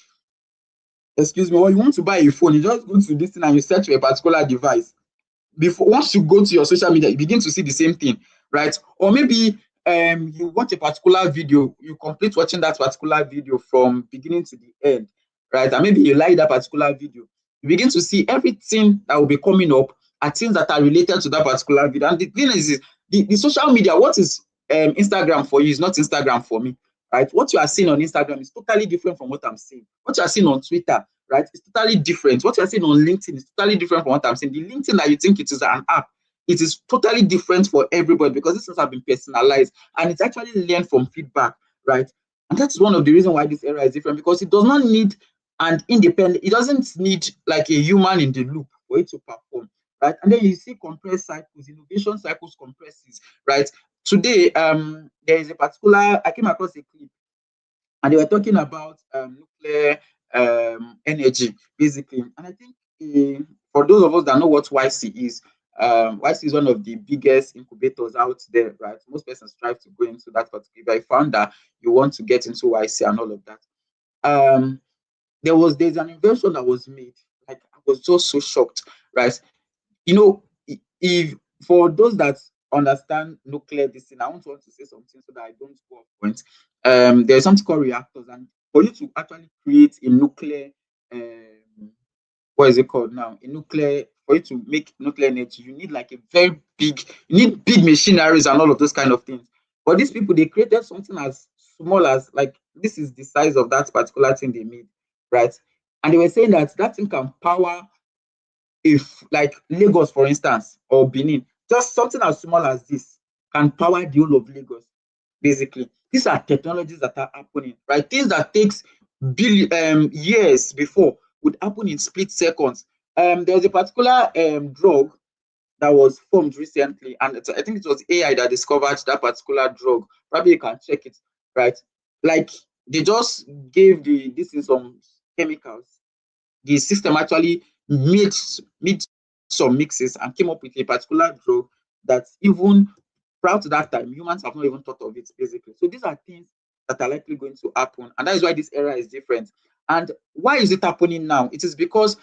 Speaker 2: Excuse me, or you want to buy a phone, you just go to this thing and you search for a particular device. Once you go to your social media, you begin to see the same thing, right? Or maybe you watch a particular video, you complete watching that particular video from beginning to the end, right? And maybe you like that particular video, you begin to see everything that will be coming up are things that are related to that particular video. And the thing is the social media, what is Instagram for you is not Instagram for me, right? What you are seeing on Instagram is totally different from what I'm seeing. What you are seeing on Twitter, right, it's totally different. What you're seeing on LinkedIn is totally different from what I'm seeing. The LinkedIn that you think it is an app, it is totally different for everybody because this has been personalized and it's actually learned from feedback, right? And that's one of the reasons why this era is different, because it does not need an independent, it doesn't need like a human in the loop, for it to perform, right? And then you see compressed cycles, innovation cycles compresses, right? Today, there is a particular, I came across a clip and they were talking about nuclear energy, basically. And I think for those of us that know what YC is, YC is one of the biggest incubators out there, right? Most persons strive to go into that particular. If I found that you want to get into YC and all of that, um, there's an invention that was made. Like I was just so shocked, right? You know, if for those that understand nuclear this thing, I want to say something so that I don't go off point. There's something called reactors, and for you to actually create a nuclear, what is it called now? A nuclear, for you to make nuclear energy, you need like a very big, you need big machineries and all of those kind of things. But these people, they created something as small as like this is the size of that particular thing they made, right? And they were saying that that thing can power, if like Lagos, for instance, or Benin, just something as small as this can power the whole of Lagos. Basically, these are technologies that are happening, right? Things that takes years before would happen in split seconds. There was a particular drug that was formed recently, and I think it was AI that discovered that particular drug. Probably you can check it, right? Like they just gave this in some chemicals, the system actually made some mixes and came up with a particular drug that even prior to that time, humans have not even thought of it, basically. So these are things that are likely going to happen. And that is why this era is different. And why is it happening now? It is because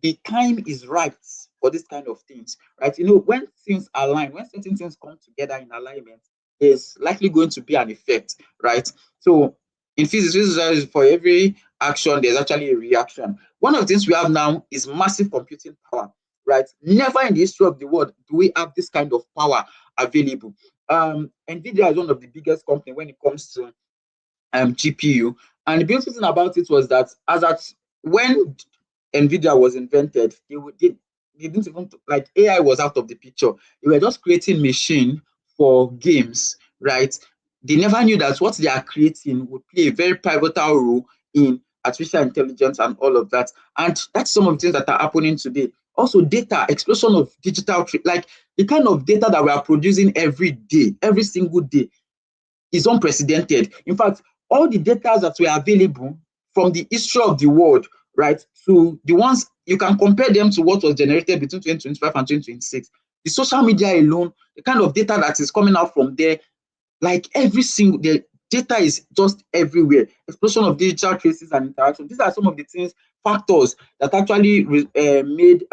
Speaker 2: the time is right for this kind of things, right? You know, when things align, when certain things come together in alignment, there's likely going to be an effect, right? So in physics, for every action, there's actually a reaction. One of the things we have now is massive computing power, right? Never in the history of the world do we have this kind of power available. Nvidia is one of the biggest companies when it comes to GPU. And the beautiful thing about it was that as at when Nvidia was invented, they didn't even like AI was out of the picture. They were just creating machine for games, right? They never knew that what they are creating would play a very pivotal role in artificial intelligence and all of that. And that's some of the things that are happening today. Also, data, explosion of digital, like the kind of data that we are producing every day, every single day, is unprecedented. In fact, all the data that were available from the history of the world, right, to the ones you can compare them to what was generated between 2025 and 2026. The social media alone, the kind of data that is coming out from there, like every single the data is just everywhere. Explosion of digital traces and interaction. These are some of the things, factors that actually made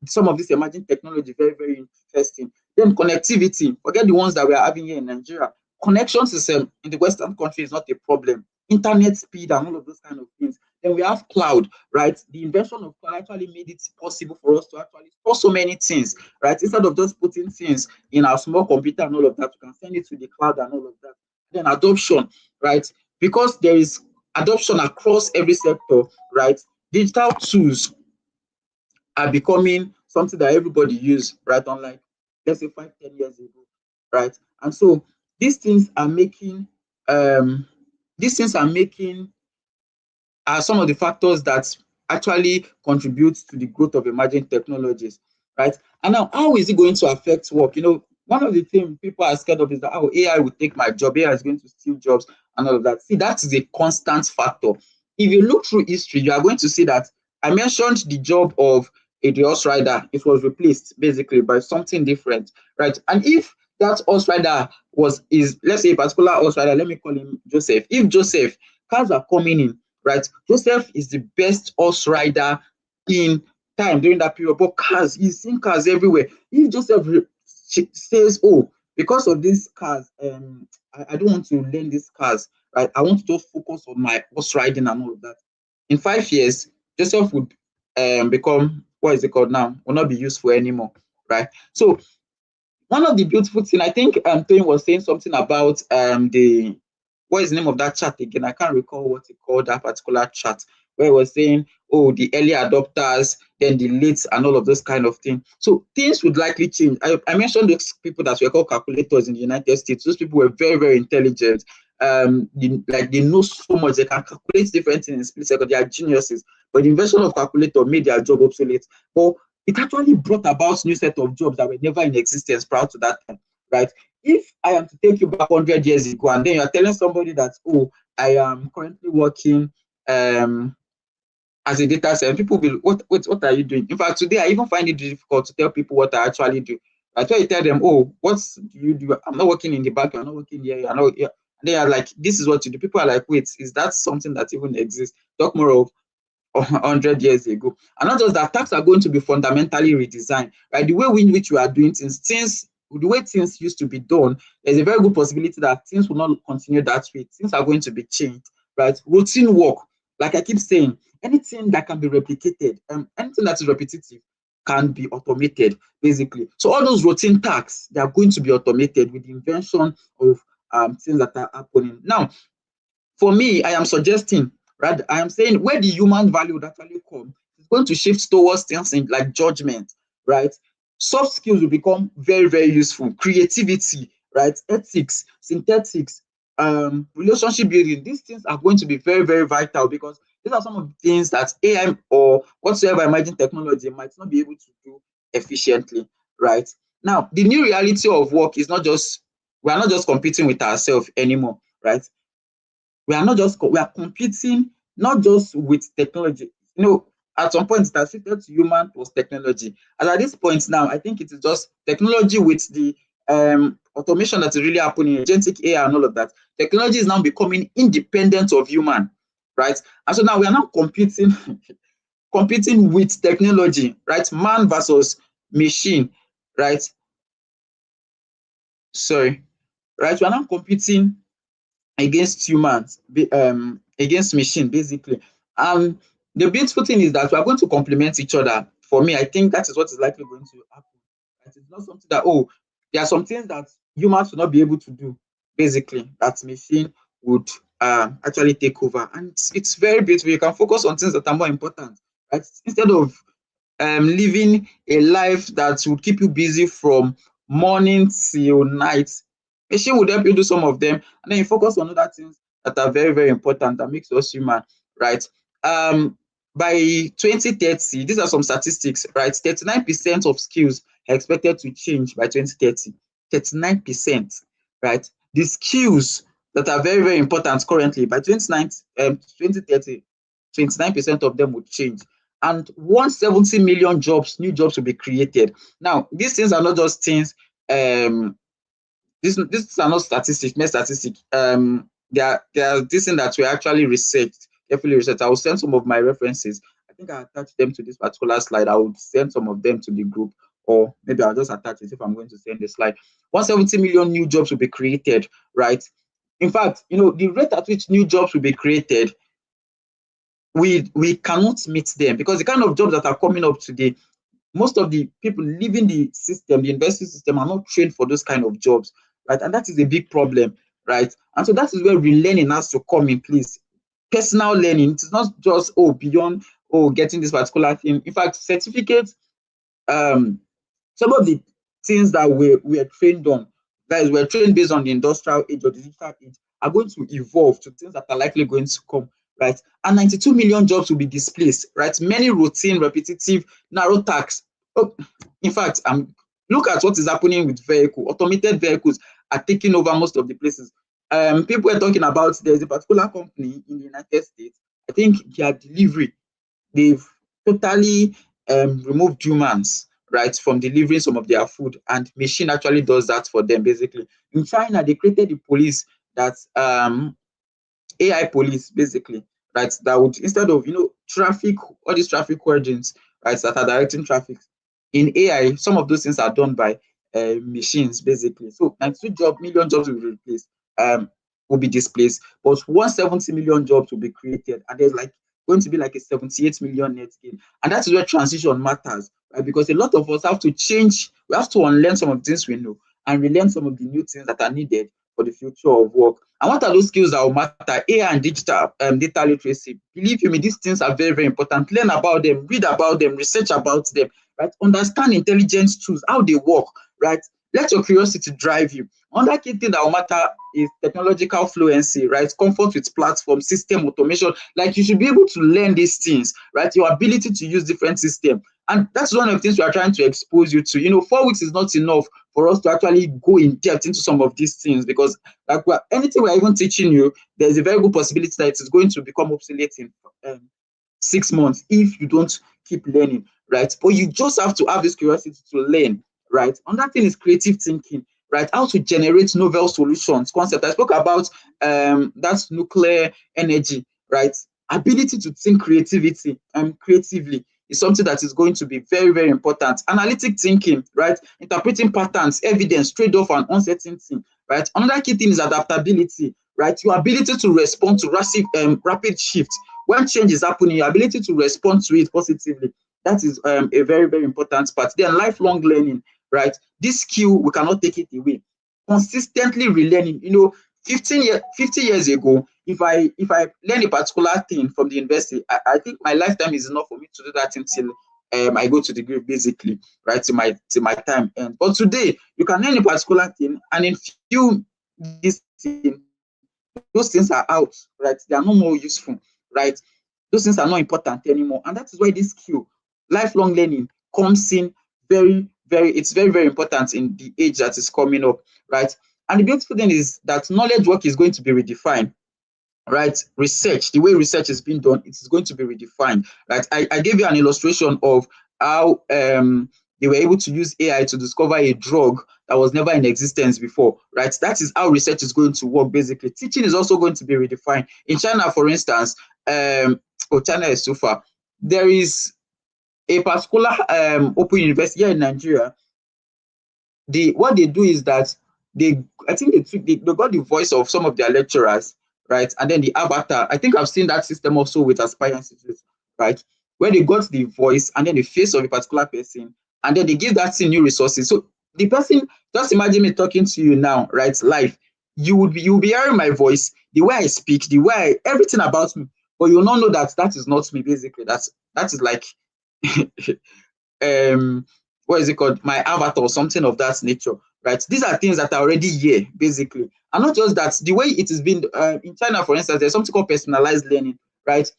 Speaker 2: some of this emerging technology very, very interesting. Then connectivity, forget the ones that we are having here in Nigeria. Connection system in the Western country is not a problem. Internet speed and all of those kind of things. Then we have cloud, right? The invention of cloud actually made it possible for us to actually store so many things, right? Instead of just putting things in our small computer and all of that, we can send it to the cloud and all of that. Then adoption, right? Because there is adoption across every sector, right? Digital tools are becoming something that everybody use, right? Unlike let's say 5, 10 years ago, right? And so these things are making um these things are some of the factors that actually contribute to the growth of emerging technologies, right? And now, how is it going to affect work? You know, one of the things people are scared of is that oh, AI will take my job, AI is going to steal jobs and all of that. See, that is a constant factor. If you look through history, you are going to see that I mentioned the job of a horse rider. It was replaced basically by something different, right? And if that horse rider is let's say a particular horse rider, let me call him Joseph. If Joseph, cars are coming in, right? Joseph is the best horse rider in time during that period. But cars, he's seen cars everywhere. If Joseph says, "Oh, because of these cars, I don't want to learn these cars, right? I want to just focus on my horse riding and all of that." In 5 years, Joseph would become what is it called now? Will not be useful anymore, right? So one of the beautiful thing I think Tony was saying something about the what is the name of that chat again? I can't recall what he called that particular chat where he was saying, oh, the early adopters, then the late and all of those kind of things. So things would likely change. I mentioned those people that were called calculators in the United States. Those people were very, very intelligent. like they know so much, they can calculate different things in split second, they are geniuses. But the invention of calculator made their job obsolete. But it actually brought about new set of jobs that were never in existence prior to that time, right? If I am to take you back 100 years ago, and then you're telling somebody that, oh, I am currently working as a data scientist, people will, what are you doing? In fact, today I even find it difficult to tell people what I actually do. That's why you tell them, oh, what do you do? I'm not working in the back, you're not working here, you're not here. And they are like, this is what you do. People are like, wait, is that something that even exists? Talk more of 100 years ago. And not just that, tasks are going to be fundamentally redesigned, right? The way in which we are doing things, the way things used to be done, there's a very good possibility that things will not continue that way. Things are going to be changed, right? Routine work, like I keep saying, anything that can be replicated, anything that is repetitive can be automated, basically. So all those routine tasks, they are going to be automated with the invention of things that are happening. Now, for me, I am suggesting, right? I am saying where the human value would actually come is going to shift towards things like judgment, right? Soft skills will become very, very useful. Creativity, right? Ethics, synthetics, relationship building. These things are going to be very, very vital because these are some of the things that AI or whatsoever emerging technology might not be able to do efficiently, right? Now, the new reality of work is we are not just competing with ourselves anymore, right? We are competing not just with technology. At some point it has shifted to human plus technology. And at this point now, I think it is just technology with the automation that is really happening, agentic AI and all of that. Technology is now becoming independent of human, right? And so now we are now competing competing with technology, right? Man versus machine, right? Sorry, right? We are now competing against humans, against machine, basically. And the beautiful thing is that we are going to complement each other. For me, I think that is what is likely going to happen. It's not something that, oh, there are some things that humans will not be able to do, basically, that machine would actually take over. And it's very beautiful. You can focus on things that are more important, right? Instead of living a life that would keep you busy from morning till night. Machine would help you do some of them, and then you focus on other things that are very, very important that makes us human, right? By 2030, these are some statistics, right? 39% of skills are expected to change by 2030. 39%, right? The skills that are very, very important currently by 2030, 29% of them would change, and 170 million new jobs will be created. Now, these things are not just things, these are not statistics, mere statistics. They are this thing that we actually researched, carefully researched. I will send some of my references. I think I attached them to this particular slide. I would send some of them to the group, or maybe I'll just attach it if I'm going to send the slide. 170 million new jobs will be created, right? In fact, the rate at which new jobs will be created, we cannot meet them, because the kind of jobs that are coming up today, most of the people leaving the system, the university system, are not trained for those kind of jobs, right? And that is a big problem, right? And so that is where relearning has to come in place. Personal learning, it's not just beyond getting this particular thing. In fact, certificates, some of the things that we're trained on, guys, we're trained based on the industrial age or the digital age, are going to evolve to things that are likely going to come, right? And 92 million jobs will be displaced, right? Many routine, repetitive, narrow tasks. In fact, look at what is happening with automated vehicles are taking over most of the places. People are talking about, there's a particular company in the United States, I think their delivery, they've totally removed humans, right, from delivering some of their food, and machine actually does that for them, basically. In China, they created the police that AI police, basically, right, that would, instead of traffic, all these traffic wardens, right, that are directing traffic in AI, some of those things are done by machines, basically. So 92 million jobs will be replaced, will be displaced, but 170 million jobs will be created, and there's going to be a 78 million net gain. And that is where transition matters, right? Because a lot of us have to change, we have to unlearn some of the things we know and relearn some of the new things that are needed for the future of work. And what are those skills that will matter? AI and digital data literacy. Believe you me, these things are very, very important. Learn about them, read about them, research about them, right? Understand intelligence tools, how they work, right? Let your curiosity drive you. Another key thing that will matter is technological fluency, right? Comfort with platform, system automation. Like you should be able to learn these things, right? Your ability to use different system. And that's one of the things we are trying to expose you to. 4 weeks is not enough for us to actually go in depth into some of these things, because like anything we're even teaching you, there's a very good possibility that it is going to become obsolete in 6 months if you don't keep learning, right? But you just have to have this curiosity to learn, right? Another thing is creative thinking, right? How to generate novel solutions concept. I spoke about that's nuclear energy, right? Ability to think creatively is something that is going to be very, very important. Analytic thinking, right? Interpreting patterns, evidence, trade-off, and uncertainty, right? Another key thing is adaptability, right? Your ability to respond to rapid shifts. When change is happening, your ability to respond to it positively. That is a very, very important part. Then lifelong learning, right? This skill, we cannot take it away. Consistently relearning. 50 years ago, if I learn a particular thing from the university, I think my lifetime is enough for me to do that until I go to the grave, basically, right? Till my time end. But today, you can learn a particular thing, and in few this thing, those things are out, right? They are no more useful, right? Those things are not important anymore. And that is why this skill, lifelong learning, comes in it's very, very important in the age that is coming up, right? And the beautiful thing is that knowledge work is going to be redefined, right? Research, the way research is being done, it is going to be redefined, right? I gave you an illustration of how they were able to use AI to discover a drug that was never in existence before, right? That is how research is going to work, basically. Teaching is also going to be redefined. In China, for instance, China is too far. There is a particular open university here in Nigeria. What they do is that I think they got the voice of some of their lecturers, right? And then the avatar. I think I've seen that system also with Aspire Institute, right? Where they got the voice and then the face of a particular person, and then they give that thing new resources. So the person, just imagine me talking to you now, right? Live. You'll be hearing my voice, the way I speak, everything about me, but you'll not know that that is not me, basically. That is like what is it called, my avatar or something of that nature, right? These are things that are already here, basically. And not just that, the way it is being in China, for instance, there's something called personalized learning, right?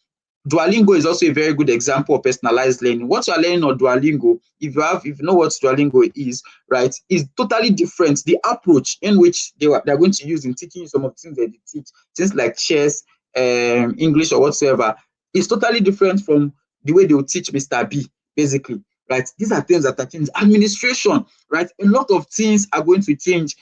Speaker 2: Duolingo is also a very good example of personalized learning. What you are learning on Duolingo, if you know what Duolingo is, right, is totally different. The approach in which they're going to use in teaching you some of the things that they teach, things like chess, English or whatsoever, is totally different from the way they will teach Mr. B, basically, right? These are things that are changing. Administration, right? A lot of things are going to change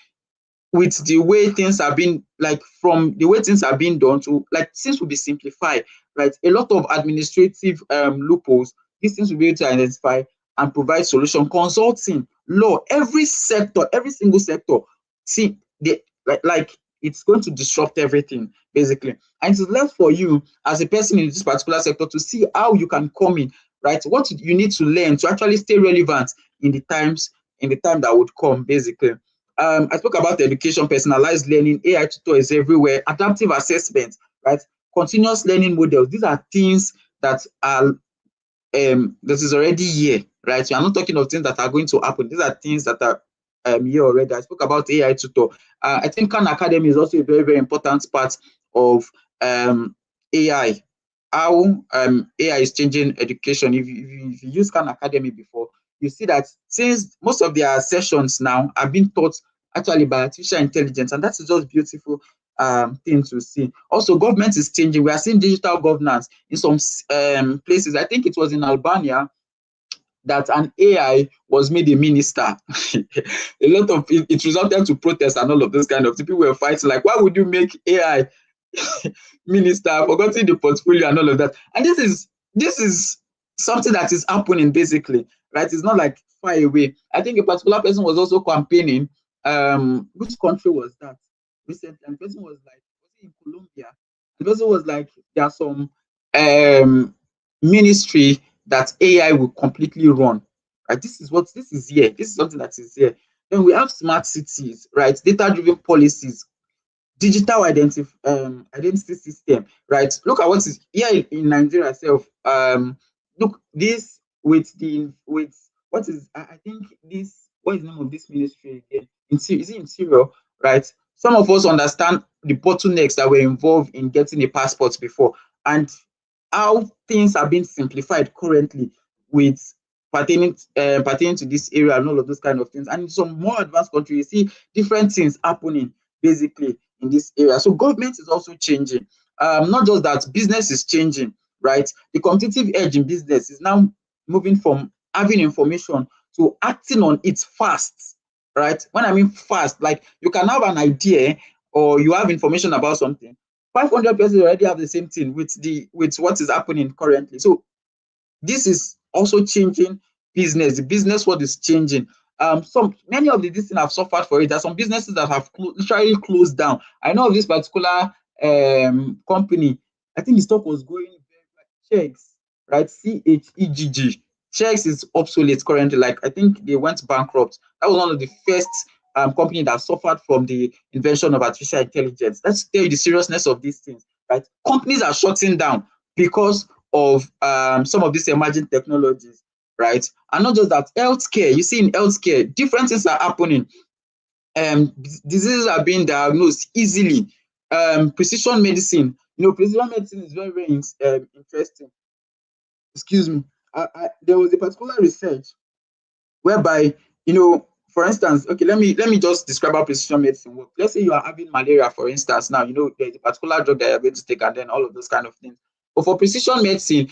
Speaker 2: with the way things are being, like from the way things are being done to, like, things will be simplified, right? A lot of administrative loopholes, these things will be able to identify and provide solution. Consulting, law, every sector, every single sector, see, they like it's going to disrupt everything, basically. And it's left for you as a person in this particular sector to see how you can come in, right? What you need to learn to actually stay relevant in the time that would come, basically. I spoke about education, personalized learning, AI tutors everywhere, adaptive assessment, right? Continuous learning models. These are things that are that is already here, right? We are not talking of things that are going to happen. These are things that are here already. I spoke about AI tutor. I think Khan Academy is also a very, very important part of AI. How AI is changing education. If you use Khan Academy before, you see that since most of their sessions now are being taught actually by artificial intelligence, and that is just beautiful thing to see. Also, government is changing. We are seeing digital governance in some places. I think it was in Albania that an AI was made a minister. A lot of it resulted to protests and all of those kind of things. People were fighting, like, why would you make AI minister, forgetting the portfolio and all of that? And this is something that is happening, basically, right? It's not like far away. I think a particular person was also campaigning. Which country was that? Recently, and the person was like, was it in Colombia? The person was like, there are some ministry that AI will completely run. Right? This is here. This is something that is here. Then we have smart cities, right? Data-driven policies, digital identity system, right? Look at what is here in Nigeria itself. Look, this with what is, I think this what is the name of this ministry again? Is it interior, right? Some of us understand the bottlenecks that were involved in getting a passport before, and how things are being simplified currently with pertaining to this area and all of those kind of things. And in some more advanced countries, you see different things happening basically in this area. So government is also changing. Not just that, business is changing, right? The competitive edge in business is now moving from having information to acting on it fast, right? When I mean fast, like you can have an idea or you have information about something, 500 persons already have the same thing with what is happening currently. So this is also changing business. The business world is changing. Some Many of the this thing have suffered for it. There are some businesses that have literally closed down. I know of this particular company. I think the stock was going very checks, right? CHEGG. Checks is obsolete currently. Like I think they went bankrupt. That was one of the first company that suffered from the invention of artificial intelligence. Let's tell you the seriousness of these things, right? Companies are shutting down because of some of these emerging technologies, right? And not just that, healthcare. You see, in healthcare, different things are happening. Diseases are being diagnosed easily. Precision medicine. Precision medicine is very, very interesting. Excuse me. There was a particular research whereby, for instance, okay, let me just describe how precision medicine works. Let's say you are having malaria, for instance. Now, there's a particular drug that you're going to take, and then all of those kind of things. But for precision medicine,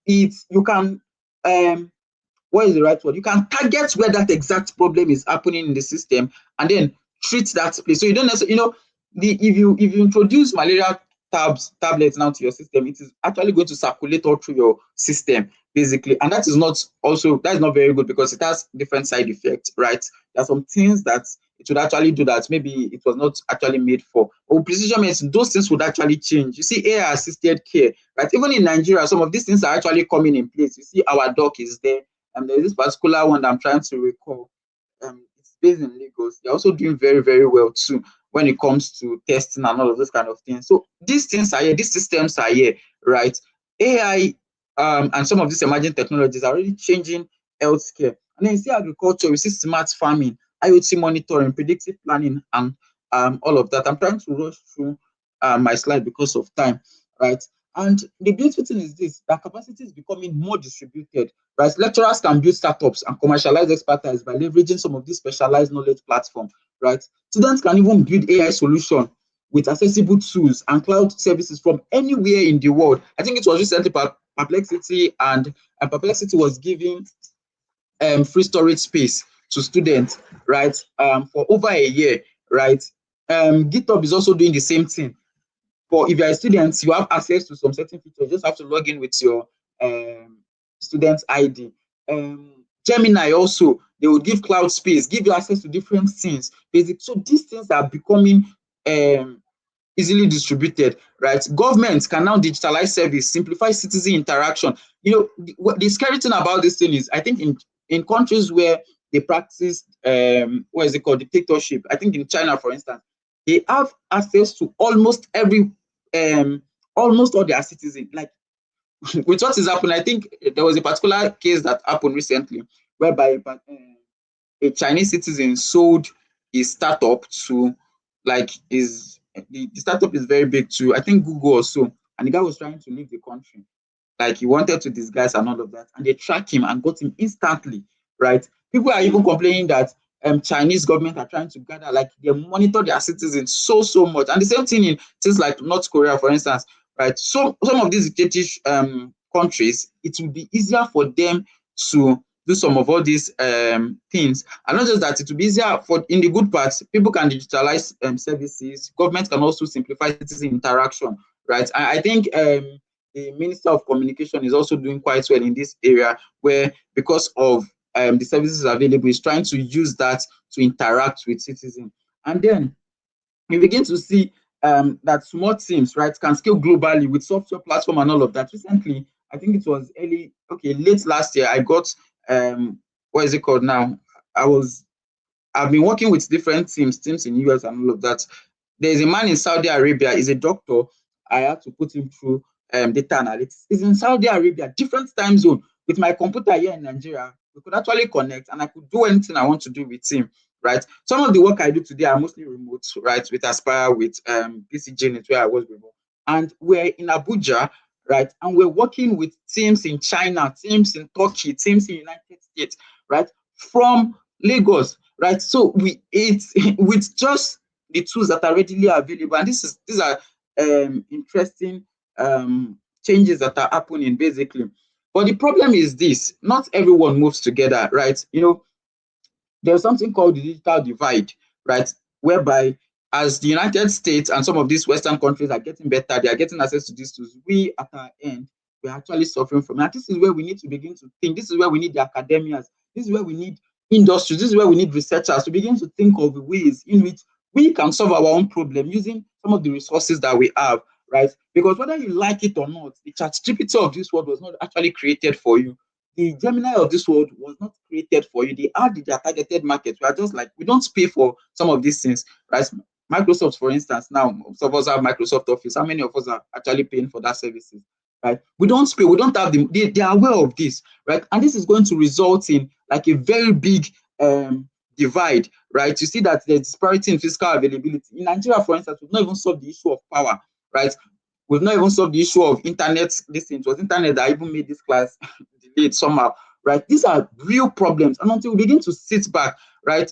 Speaker 2: you can what is the right word? You can target where that exact problem is happening in the system and then treat that place. So you don't necessarily, if you introduce malaria tablets now to your system, it is actually going to circulate all through your system basically, and that is not very good because it has different side effects, right? There are some things that it would actually do that maybe it was not actually made for. But with precision medicine, those things would actually change. You see, AI assisted care, right? Even in Nigeria, some of these things are actually coming in place. You see, our doc is there, and there's this particular one that I'm trying to recall. It's based in Lagos. They're also doing very, very well too when it comes to testing and all of those kind of things. So these things are here, these systems are here, right? AI and some of these emerging technologies are really changing healthcare. And then you see agriculture, you see smart farming, IoT monitoring, predictive planning, and all of that. I'm trying to rush through my slide because of time, right? And the beautiful thing is this, that capacity is becoming more distributed, right? Lecturers can build startups and commercialize expertise by leveraging some of these specialized knowledge platforms, right? Students can even build AI solution with accessible tools and cloud services from anywhere in the world. I think it was recently Perplexity, and Perplexity was giving free storage space to students, right? For over a year, right? GitHub is also doing the same thing. For if you're a student, you have access to some certain features. You just have to log in with your student ID. Gemini also, they will give cloud space, give you access to different things. Basic. So these things are becoming easily distributed, right? Governments can now digitalize service, simplify citizen interaction. The scary thing about this thing is, I think in countries where they practice what is it called, dictatorship. I think in China, for instance, they have access to almost almost all their citizens. Like with what is happening, I think there was a particular case that happened recently whereby a Chinese citizen sold his startup to, like, the startup is very big to, I think, Google or so, and the guy was trying to leave the country. Like he wanted to disguise and all of that, and they tracked him and got him instantly, right? People are even complaining that Chinese government are trying to gather, like they monitor their citizens so much, and the same thing in things like North Korea, for instance, right? So some of these dictatorship countries, it will be easier for them to do some of all these things, and not just that, it will be easier for, in the good parts, people can digitalize services. Government can also simplify citizen interaction, right? I think the Minister of Communication is also doing quite well in this area, where because of the services available, is trying to use that to interact with citizens. And then you begin to see that small teams, right, can scale globally with software platform and all of that. Recently, I think it was late last year, I got what is it called now? I've been working with different teams in US and all of that. There's a man in Saudi Arabia, he's a doctor. I had to put him through data analytics. He's in Saudi Arabia, different time zone, with my computer here in Nigeria. we could actually connect, and I could do anything I want to do with him, right? Some of the work I do today are mostly remote, right? With Aspire, with BCG, where I was before, and we're in Abuja, right? And we're working with teams in China, teams in Turkey, teams in United States, right? From Lagos, right? So it's with just the tools that are readily available, and these are interesting changes that are happening basically. But the problem is this: not everyone moves together, right? There's something called the digital divide, right? Whereby, as the United States and some of these Western countries are getting better, they are getting access to these tools. We at our end, we're actually suffering from it. And this is where we need to begin to think. This is where we need the academias. This is where we need industries. This is where we need researchers to begin to think of ways in which we can solve our own problem using some of the resources that we have, right? Because whether you like it or not, the ChatGPT of this world was not actually created for you. The Gemini of this world was not created for you. They are their targeted market. We are just like, we don't pay for some of these things, right? Microsoft, for instance, now some of us have Microsoft Office. How many of us are actually paying for that services, right? We don't pay. We don't have them. They are aware of this, right? And this is going to result in like a very big divide, right? You see that there's disparity in fiscal availability. In Nigeria, for instance, we've not even solved the issue of power, right? We've not even solved the issue of internet. Listen, it was internet that even made this class delayed somehow, right? These are real problems. And until we begin to sit back, right,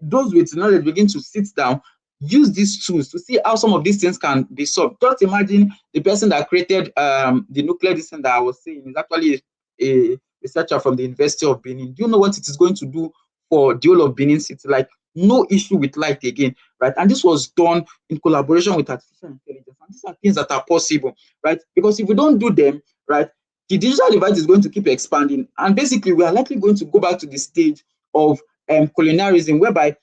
Speaker 2: those with knowledge begin to sit down, use these tools to see how some of these things can be solved. Just imagine the person that created the nuclear system that I was saying is actually a researcher from the University of Benin. Do you know what it is going to do for the whole of Benin City? Like, no issue with light again, right? And this was done in collaboration with artificial intelligence. And these are things that are possible, right? Because if we don't do them, right, the digital divide is going to keep expanding. And basically, we are likely going to go back to the stage of colonialism, whereby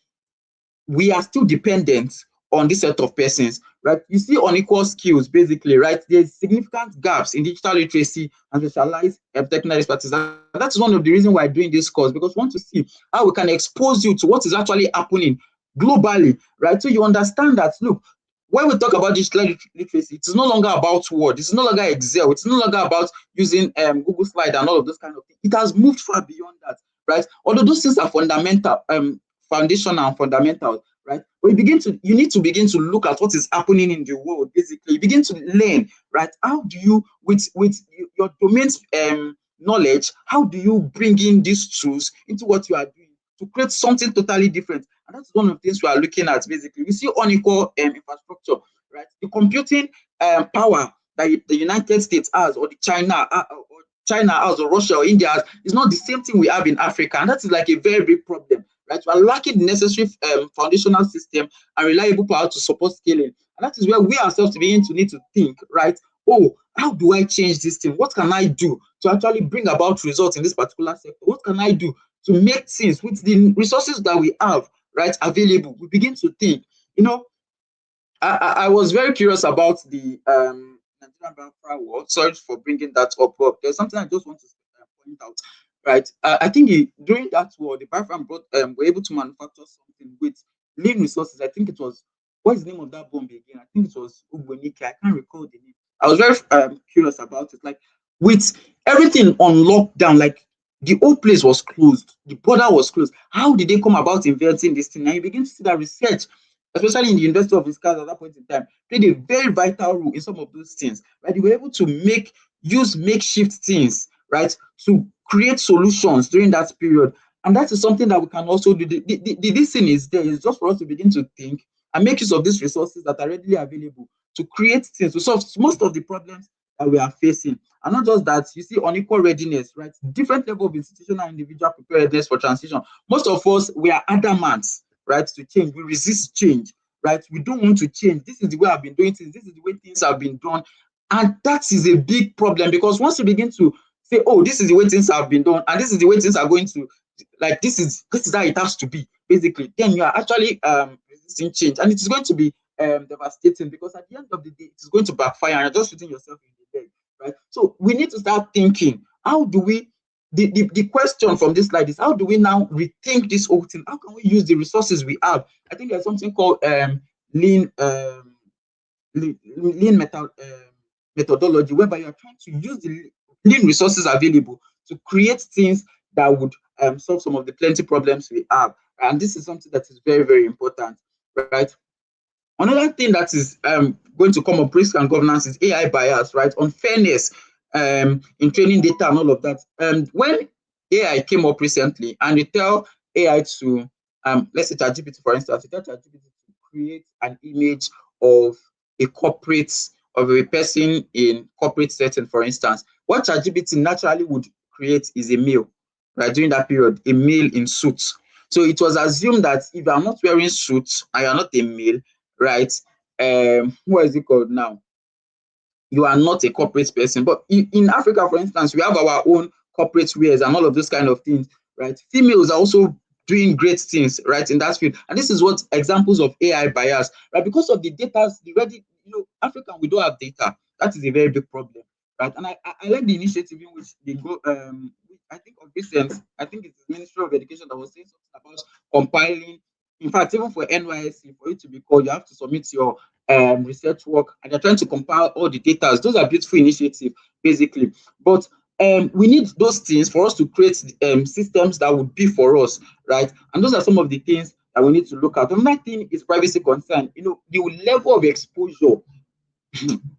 Speaker 2: we are still dependent on this set of persons, right? You see unequal skills, basically, right? There's significant gaps in digital literacy and specialized technical expertise. And that's one of the reasons why I'm doing this course, because we want to see how we can expose you to what is actually happening globally, right? So you understand that, look, when we talk about digital literacy, it's no longer about Word, it's no longer Excel, it's no longer about using Google Slide and all of those kind of things. It has moved far beyond that, right? Although those things are fundamental, foundational and fundamental, right? But you need to begin to look at what is happening in the world. Basically, you begin to learn, right? How do you, with your domain's knowledge, how do you bring in these tools into what you are doing to create something totally different? And that's one of the things we are looking at. Basically, we see unequal infrastructure, right? The computing power that the United States has, or the China has, or Russia or India has, is not the same thing we have in Africa, and that is like a very big problem, right? We are lacking the necessary foundational system and reliable power to support scaling, and that is where we ourselves begin to need to think, right? Oh, how do I change this thing? What can I do to actually bring about results in this particular sector? What can I do to make things with the resources that we have, right, available? We begin to think. I was very curious about the Nigerian Biafra war. Sorry for bringing that up, but there's something I just want to point out. Right, I think during that war, the Biafran were able to manufacture something with lean resources. I think it was, what's the name of that bomb again? I think it was Ubonike. I can't recall the name. I was very curious about it. Like, with everything on lockdown, like the whole place was closed, the border was closed. How did they come about inventing this thing? And you begin to see that research, especially in the University of Wisconsin at that point in time, played a very vital role in some of those things. Right, they were able to use makeshift things, right, to create solutions during that period. And that is something that we can also do. This thing is there. It's just for us to begin to think and make use of these resources that are readily available to create things, to solve most of the problems that we are facing. And not just that, you see unequal readiness, right? Different level of institutional and individual preparedness for transition. Most of us, we are adamant, right, to change. We resist change, right? We don't want to change. This is the way I've been doing things. This is the way things have been done. And that is a big problem, because once you begin to say, oh, this is the way things have been done, and this is the way things are going to, like, this is how it has to be, basically, then you are actually resisting change, and it is going to be devastating, because at the end of the day, it is going to backfire, and you're just shooting yourself in the leg, right? So we need to start thinking, how do we, the question from this slide is, how do we now rethink this whole thing? How can we use the resources we have? I think there's something called lean methodology, whereby you're trying to use the lean resources available to create things that would solve some of the plenty problems we have. And this is something that is very, very important, right? Another thing that is going to come up, risk and governance, is AI bias, right? Unfairness in training data and all of that. When AI came up recently and you tell AI to, let's say ChatGPT, for instance, you tell ChatGPT to create an image of a corporate, of a person in corporate setting, for instance, what ChatGPT naturally would create is a male, right? During that period, a male in suits. So it was assumed that if you are not wearing suits and you are not a male, right? What is it called now? You are not a corporate person. But in Africa, for instance, we have our own corporate wares and all of those kind of things, right? Females are also doing great things, right, in that field. And this is what examples of AI bias, right? Because of the data, the ready, African, we don't have data. That is a very big problem, right? And I like the initiative in which they go. I think of recent, I think it's the Ministry of Education that was saying something about compiling. In fact, even for NYSC, for you to be called, you have to submit your research work, and they're trying to compile all the data. Those are beautiful initiatives, basically. But we need those things for us to create systems that would be for us, right? And those are some of the things that we need to look at. Another thing is privacy concern. The level of exposure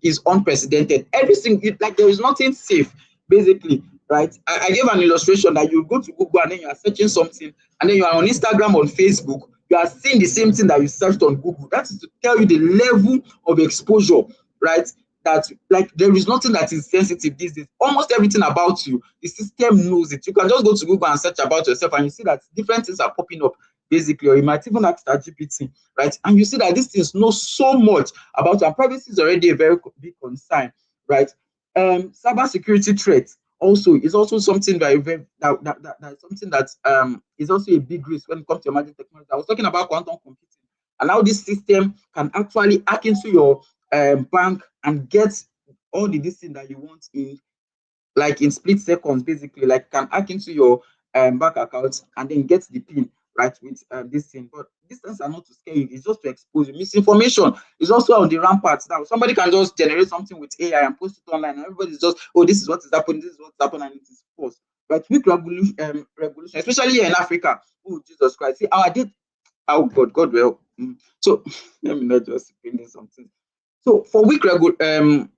Speaker 2: is unprecedented. Everything, like there is nothing safe, basically, right? I gave an illustration that you go to Google and then you are searching something, and then you are on Instagram, on Facebook, you are seeing the same thing that you searched on Google. That is to tell you the level of exposure, right? That, like, there is nothing that is sensitive these days. Almost everything about you, the system knows it. You can just go to Google and search about yourself, and you see that different things are popping up, basically. Or you might even ask ChatGPT, right? And you see that these things know so much about you, and privacy is already a very big concern, right? Cyber security threats also is also something that something that is also a big risk when it comes to emerging technology. I was talking about quantum computing and how this system can actually hack into your bank and get all the this thing that you want in, like, in split seconds, basically. Like, can hack into your bank account and then get the pin, right, with this thing. But these things are not to scare you, it's just to expose you. Misinformation is also on the rampart now. Somebody can just generate something with AI and post it online, and everybody's just, oh, this is what is happening, this is what's happening, and it is false, right? Weak regulation, especially here in Africa. Oh, Jesus Christ. See, our did, oh, God will. So let me not just bring in something. So for weak regulation,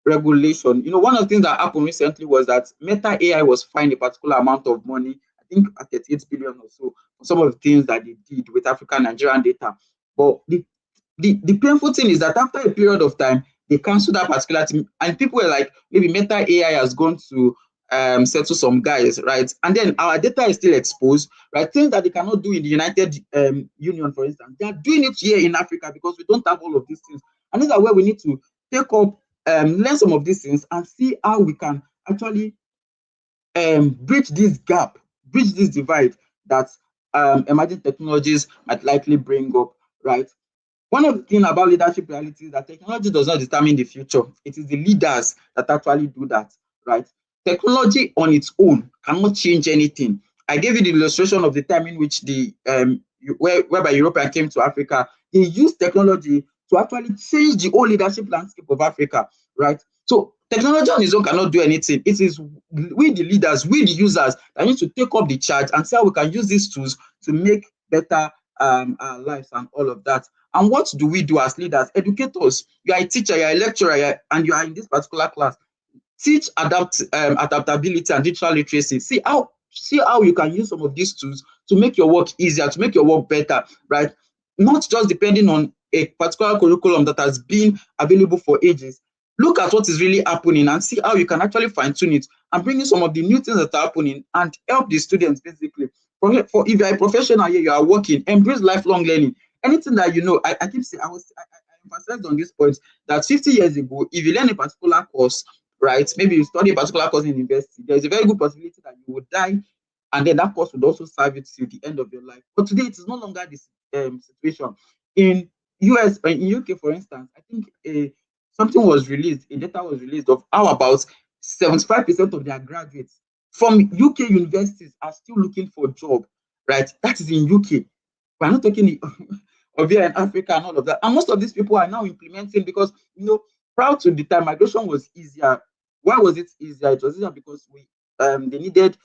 Speaker 2: one of the things that happened recently was that Meta AI was fined a particular amount of money, I think at 38 billion or so, for some of the things that they did with African Nigerian data. But the painful thing is that after a period of time, they canceled that particular thing, and people were like, maybe Meta AI has gone to settle some guys, right? And then our data is still exposed, right? Things that they cannot do in the United Union, for instance, they are doing it here in Africa because we don't have all of these things. And these are where we need to take up, learn some of these things and see how we can actually bridge this gap, bridge this divide that emerging technologies might likely bring up, right? One of the things about leadership reality is that technology does not determine the future. It is the leaders that actually do that, right? Technology on its own cannot change anything. I gave you the illustration of the time in which whereby European came to Africa. They used technology to actually change the whole leadership landscape of Africa, right? So technology on its own cannot do anything. It is we, the leaders, we, the users, that need to take up the charge and see how we can use these tools to make better our lives and all of that. And what do we do as leaders? Educators. You are a teacher, you are a lecturer, and you are in this particular class. Teach adaptability and digital literacy. See how you can use some of these tools to make your work easier, to make your work better, right? Not just depending on a particular curriculum that has been available for ages. Look at what is really happening and see how you can actually fine-tune it and bring in some of the new things that are happening and help the students, basically. If you are a professional here, you are working, embrace lifelong learning. Anything that I keep saying, I emphasized on this point that 50 years ago, if you learn a particular course, right, maybe you study a particular course in university, there's a very good possibility that you would die, and then that course would also serve you till the end of your life. But today, it is no longer this situation. In US, in UK, for instance, I think something was released, a data was released of how about 75% of their graduates from UK universities are still looking for a job, right? That is in UK. We're not talking of here in Africa and all of that. And most of these people are now implementing because, prior to the time, migration was easier. Why was it easier? It was easier because they needed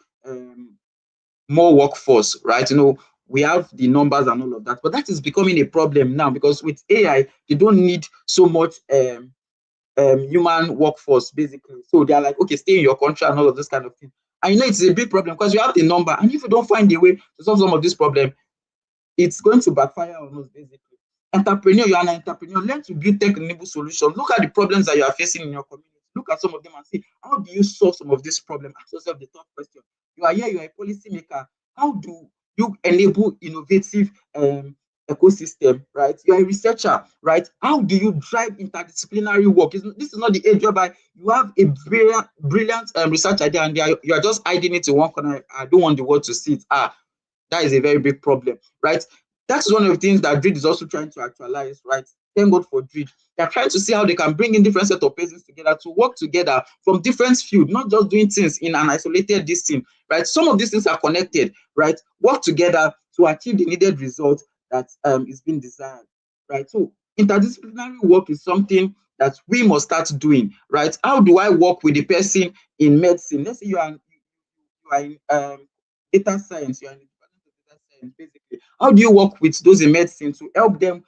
Speaker 2: more workforce, right? We have the numbers and all of that, but that is becoming a problem now because with AI, you don't need so much human workforce basically. So they are like, okay, stay in your country and all of this kind of thing. And it's a big problem because you have the number, and if you don't find a way to solve some of this problem, it's going to backfire on us basically. Entrepreneur, you are an entrepreneur, learn to build tech-enabled solutions. Look at the problems that you are facing in your community. Look at some of them and see, how do you solve some of this problem? Ask yourself the tough question. You are here, you are a policy maker. How do you enable innovative ecosystem, right? You are a researcher, right? How do you drive interdisciplinary work? This is not the age whereby you have a brilliant research idea and you are just hiding it in one corner. I don't want the world to see it. That is a very big problem, right? That's one of the things that Dreed is also trying to actualize, right? Thank God for Dreed. They're trying to see how they can bring in different set of persons together to work together from different fields, not just doing things in an isolated distance, right? Some of these things are connected, right? Work together to achieve the needed result that is being desired, right? So interdisciplinary work is something that we must start doing, right? How do I work with the person in medicine? Let's say you are in data science, you are in the department of data science, basically. How do you work with those in medicine to help them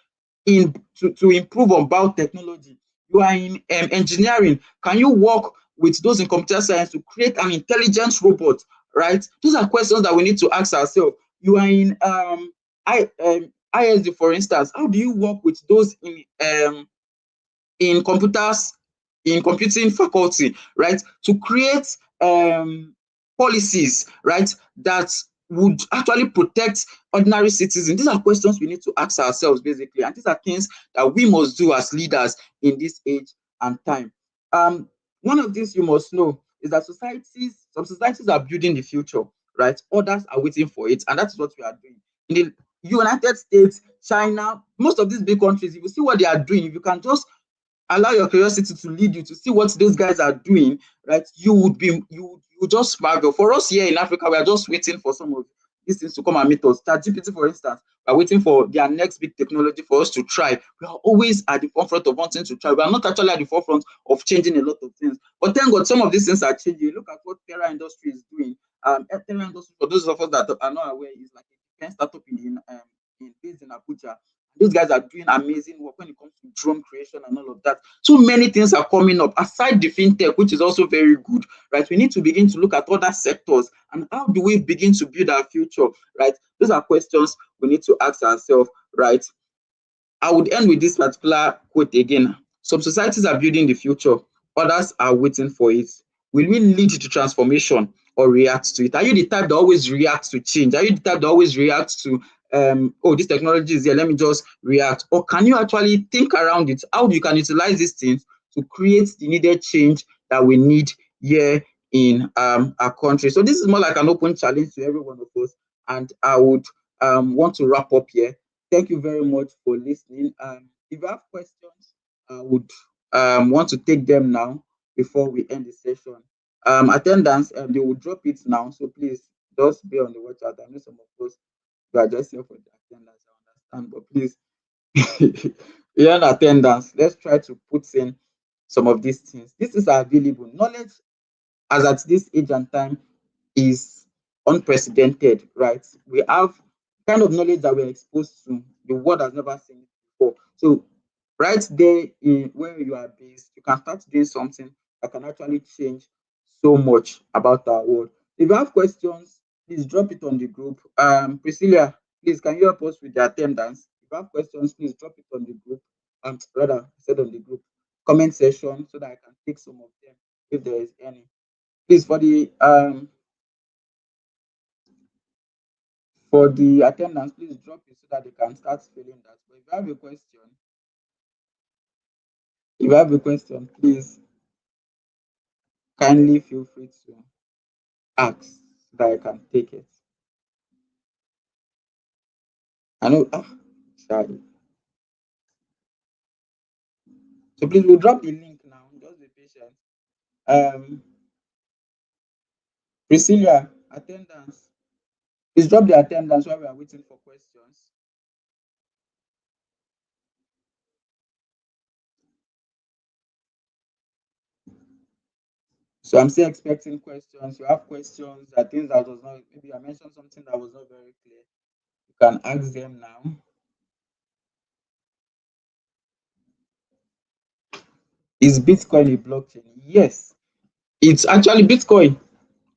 Speaker 2: to improve on biotechnology? You are in engineering. Can you work with those in computer science to create an intelligent robot? Right? Those are questions that we need to ask ourselves. You are in ISD, for instance. How do you work with those in computers, in computing faculty, right, to create policies, right, that would actually protect ordinary citizens? These are questions we need to ask ourselves basically, and these are things that we must do as leaders in this age and time. One of these you must know is that some societies are building the future, right? Others are waiting for it, and that's what we are doing. In the United States, China, most of these big countries, if you see what they are doing, if you can just allow your curiosity to lead you to see what those guys are doing, right? You would just marvel. For us here in Africa, we are just waiting for some of these things to come and meet us. ChatGPT, for instance, we are waiting for their next big technology for us to try. We are always at the forefront of wanting to try. We are not actually at the forefront of changing a lot of things. But thank God, some of these things are changing. Look at what Terra Industry is doing. Terra Industry, for those of us that are not aware, is like a defense startup based in Abuja. Those guys are doing amazing work when it comes to drone creation and all of that. So many things are coming up aside the fintech, which is also very good, right? We need to begin to look at other sectors and how do we begin to build our future, right? Those are questions we need to ask ourselves, right? I would end with this particular quote again. Some societies are building the future, others are waiting for it. Will we lead to transformation or react to it? Are you the type that always reacts to change? Are you the type that always reacts to, oh, this technology is here, let me just react? Or can you actually think around it? How you can utilize these things to create the needed change that we need here in our country? So this is more like an open challenge to every one of us. And I would want to wrap up here. Thank you very much for listening. If you have questions, I would want to take them now before we end the session. Attendance, they will drop it now, so please just be on the watch out. I know some of us you are just here for the attendance, I understand, but please, beyond attendance, let's try to put in some of these things. This is available. Knowledge as at this age and time is unprecedented, right? We have kind of knowledge that we're exposed to. The world has never seen it before. So right there in where you are based, you can start doing something that can actually change so much about our world. If you have questions, please drop it on the group. Priscilla, please can you help us with the attendance? If you have questions, please drop it on the group. Rather, I said on the group comment section so that I can take some of them if there is any. Please for the attendance, please drop it so that they can start filling that. But if you have a question, please kindly feel free to ask so that I can take it. I know, sorry. So please, we'll drop the link now. Just be patient. Um, Priscilla, attendance. Please drop the attendance while we are waiting for questions. So I'm still expecting questions. You have questions, there are things that was not, maybe I mentioned something that was not very clear. You can ask them now. Is Bitcoin a blockchain? Yes, it's actually Bitcoin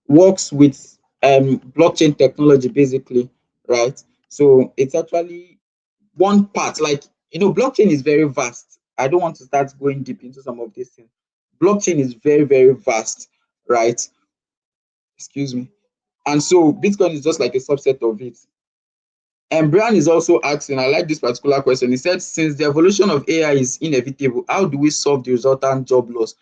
Speaker 2: works with blockchain technology basically, right? So it's actually one part, like, blockchain is very vast. I don't want to start going deep into some of these things. Blockchain is very, very vast, right? Excuse me. And so Bitcoin is just like a subset of it. And Brian is also asking, I like this particular question. He said, since the evolution of AI is inevitable, how do we solve the resultant job loss?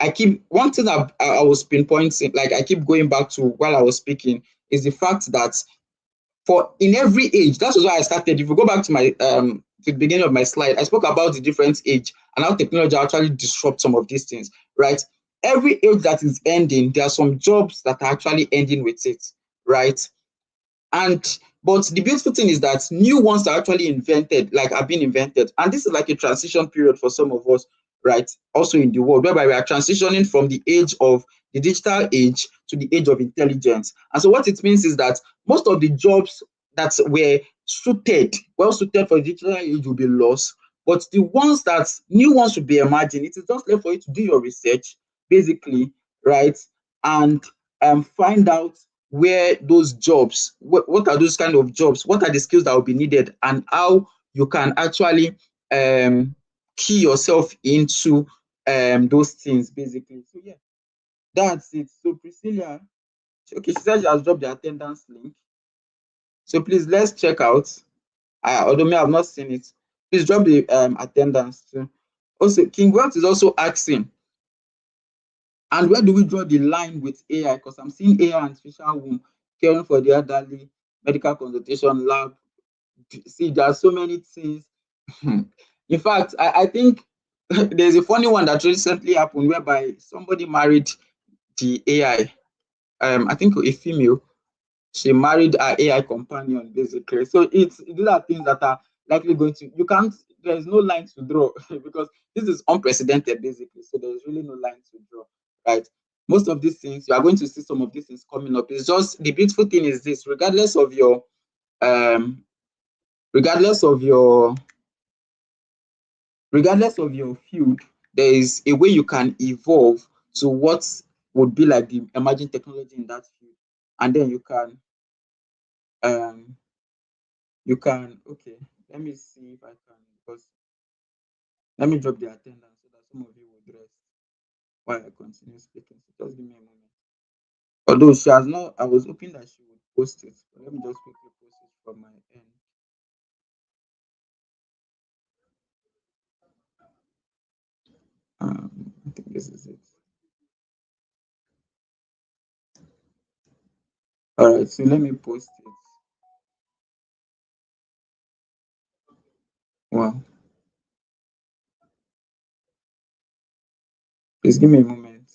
Speaker 2: I keep one thing I was pinpointing, like I keep going back to while I was speaking, is the fact that for in every age, that was why I started. If you go back to my to the beginning of my slide, I spoke about the different age and how technology actually disrupts some of these things, right? Every age that is ending, there are some jobs that are actually ending with it, right? And but the beautiful thing is that new ones are actually invented, like are being invented, and this is like a transition period for some of us, right? Also in the world, whereby we are transitioning from the age of the digital age to the age of intelligence. And so what it means is that most of the jobs that were well suited for the digital age will be lost, but the ones that new ones should be emerging, it is just left for you to do your research basically, right? And find out where those jobs, what are those kind of jobs, what are the skills that will be needed, and how you can actually key yourself into those things basically. So yeah, that's it. So Priscilla, okay, she said she has dropped the attendance link. So please let's check out. Although me, I've not seen it. Please drop the attendance too. Also, King Wealth is also asking, and where do we draw the line with AI? Because I'm seeing AI and special womb, caring for the elderly, medical consultation lab. See, there are so many things. In fact, I think there's a funny one that recently happened whereby somebody married the AI. I think a female. She married her AI companion, basically. So these are things that are likely going to, you can't, there's no line to draw because this is unprecedented, basically. So there's really no line to draw, right? Most of these things, you are going to see some of these things coming up. It's just the beautiful thing is this, um, regardless of your regardless of your field, there is a way you can evolve to what would be like the emerging technology in that field. And then um okay, let me see if I can, because let me drop the attendance so that some of you would rest while I continue speaking. So just give me a moment. Although she has not, I was hoping that she would post it, but let me just quickly post it from my end. I think this is it. All right, so let me post it. Wow, please give me a moment.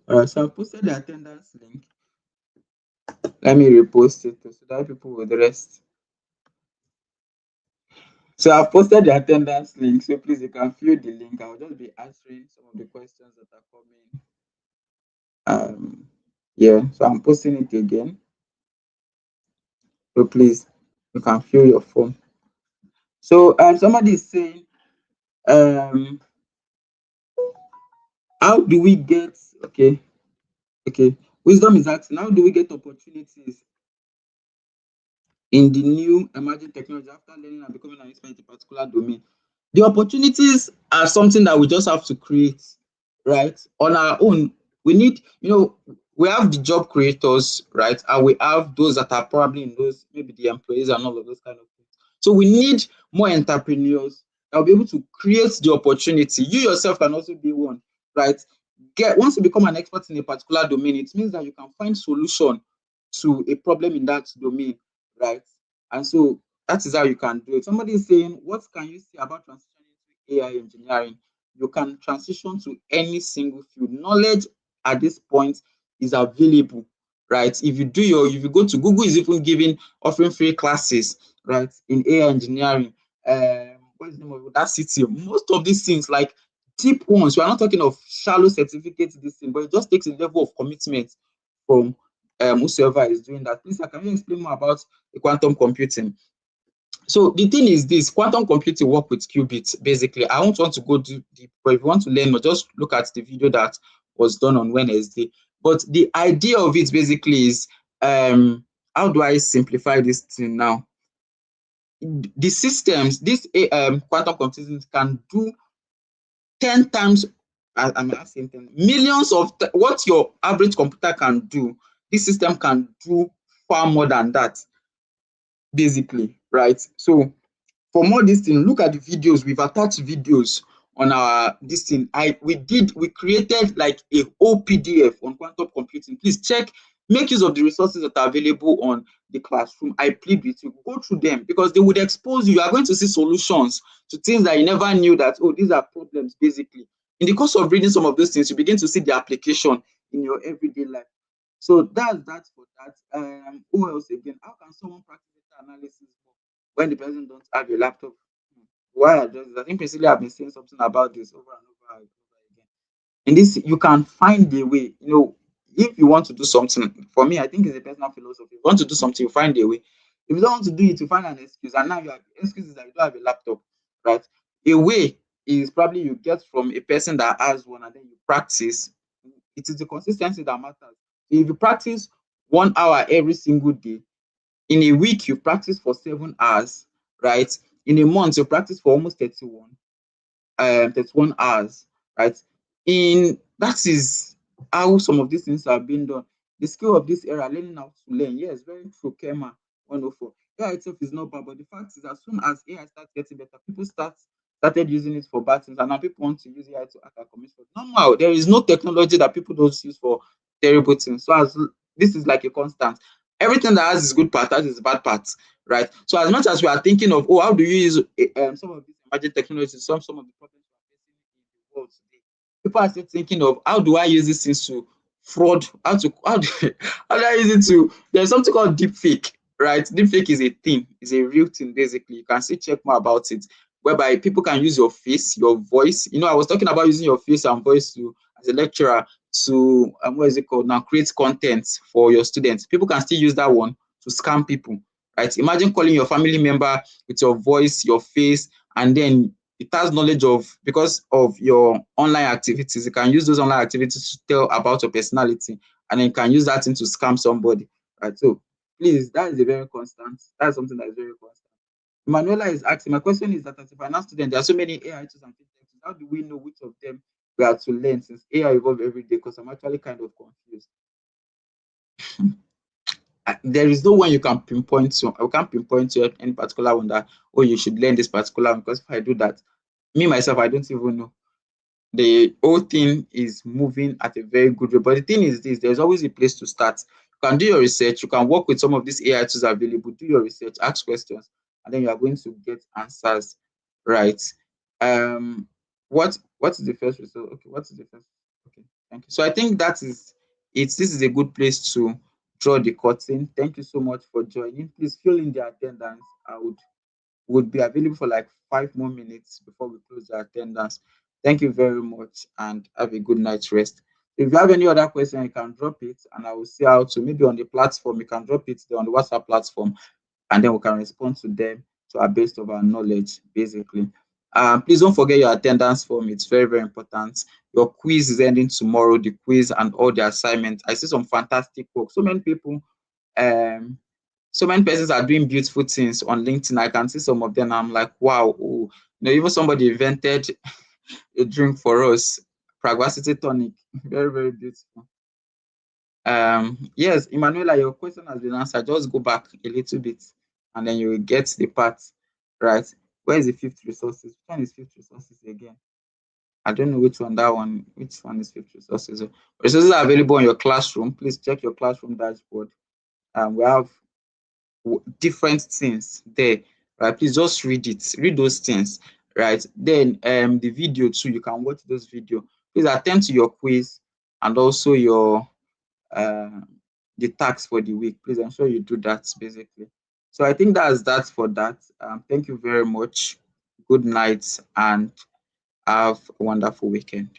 Speaker 2: All right, so I posted the attendance link. Let me repost it so that people would rest. So I've posted the attendance link, so please you can fill the link. I'll just be answering some of the questions that are coming. Yeah, so I'm posting it again. So please you can fill your form. So somebody is saying, um, how do we get okay? Wisdom is asking, how do we get opportunities in the new emerging technology after learning and becoming an expert in a particular domain? The opportunities are something that we just have to create, right? On our own, we need, we have the job creators, right? And we have those that are probably in those, maybe the employees and all of those kind of things. So we need more entrepreneurs that will be able to create the opportunity. You yourself can also be one, right? Once you become an expert in a particular domain, it means that you can find solution to a problem in that domain, right? And so that is how you can do it. Somebody is saying, what can you say about transitioning to AI engineering? you can transition to any single field. Knowledge at this point is available, right? If you go to Google, is even giving offering free classes, right, in AI engineering. What is the name of that city? Most of these things, like deep ones, we are not talking of shallow certificates, this thing, but it just takes a level of commitment from whosoever is doing that. Please, can you explain more about the quantum computing? So the thing is this: quantum computing work with qubits. Basically, I don't want to go deep, but if you want to learn more, just look at the video that was done on Wednesday. But the idea of it basically is, how do I simplify this thing now? The systems, this quantum computing can do 10 times, I'm asking 10 millions of what your average computer can do. This system can do far more than that, basically, right? So for more this thing, look at the videos. We've attached videos on our this thing. We created like a whole PDF on quantum computing. Please check, make use of the resources that are available on the classroom. I plead with you, go through them, because they would expose you. You are going to see solutions to things that you never knew that, oh, these are problems, basically. In the course of reading some of those things, you begin to see the application in your everyday life. So that's that for that. Who else again? How can someone practice data analysis when the person don't have a laptop? Why I just, I think basically I've been saying something about this over and over and over again. In this, you can find a way. If you want to do something, for me, I think it's a personal philosophy. If you want to do something, you find a way. If you don't want to do it, you find an excuse. And now you have excuses that you don't have a laptop, right? A way is probably you get from a person that has one, and then you practice. It is the consistency that matters. If you practice 1 hour every single day, in a week you practice for 7 hours, right? In a month you practice for almost 31 hours, right? In That is how some of these things are being done. The skill of this era, learning how to learn. Yes, very true. Kema 104. AI itself is not bad, but the fact is, as soon as AI starts getting better, people started using it for bad things, and now people want to use AI to act like commission. Normal. There is no technology that people don't use for terrible things. So as this is like a constant. Everything that has its good part has its bad parts, right? So as much as we are thinking of, oh, how do you use some of these emerging technologies, some of the problems we are facing in the world today, people are still thinking of, how do I use these things to fraud? How do I use it to? There's something called deep fake, right? Deep fake is a thing, is a real thing. Basically, you can still check more about it, whereby people can use your face, your voice. I was talking about using your face and voice to, as a lecturer, to what is it called now, create content for your students. People can still use that one to scam people, right? Imagine calling your family member with your voice, your face, and then it has knowledge of, because of your online activities. You can use those online activities to tell about your personality, and then you can use that thing to scam somebody, right? So please, that is a very constant. That's something that is very constant. Manuela is asking, my question is that as a finance student, there are so many AI tools and fintech tools. How do we know which of them we are to learn, since AI evolve every day? Because I'm actually kind of confused. There is no one you can pinpoint to. I can't pinpoint to any particular one that, oh, you should learn this particular one, because if I do that, me myself, I don't even know. The whole thing is moving at a very good rate. But the thing is this: there's always a place to start. You can do your research, you can work with some of these AI tools available, do your research, ask questions, and then you are going to get answers, right? What is the first result? Okay, what is the first? Okay, thank you. So I think that is it. This is a good place to draw the curtain. Thank you so much for joining. Please fill in the attendance. I would be available for like 5 more minutes before we close the attendance. Thank you very much, and have a good night's rest. If you have any other question, you can drop it and I will see how to, maybe on the platform. You can drop it there on the WhatsApp platform, and then we can respond to them to our best of our knowledge, basically. Please don't forget your attendance form. It's very, very important. Your quiz is ending tomorrow, the quiz and all the assignments. I see some fantastic work. Um, so many persons are doing beautiful things on LinkedIn. I can see some of them. I'm like, wow. Oh. Even somebody invented a drink for us, Pragvacity tonic. Very, very beautiful. Yes, Emanuela, your question has been answered. Just go back a little bit, and then you will get the part right. Where is the fifth resources? Which one is fifth resources again? I don't know which one that one. Which one is fifth resources? Resources are available in your classroom. Please check your classroom dashboard. We have different things there, right? Please just read it, read those things, right? Then the video too, you can watch those video. Please attend to your quiz and also your uh, the tasks for the week. Please ensure you do that basically. So I think that's that for that. Thank you very much. Good night and have a wonderful weekend.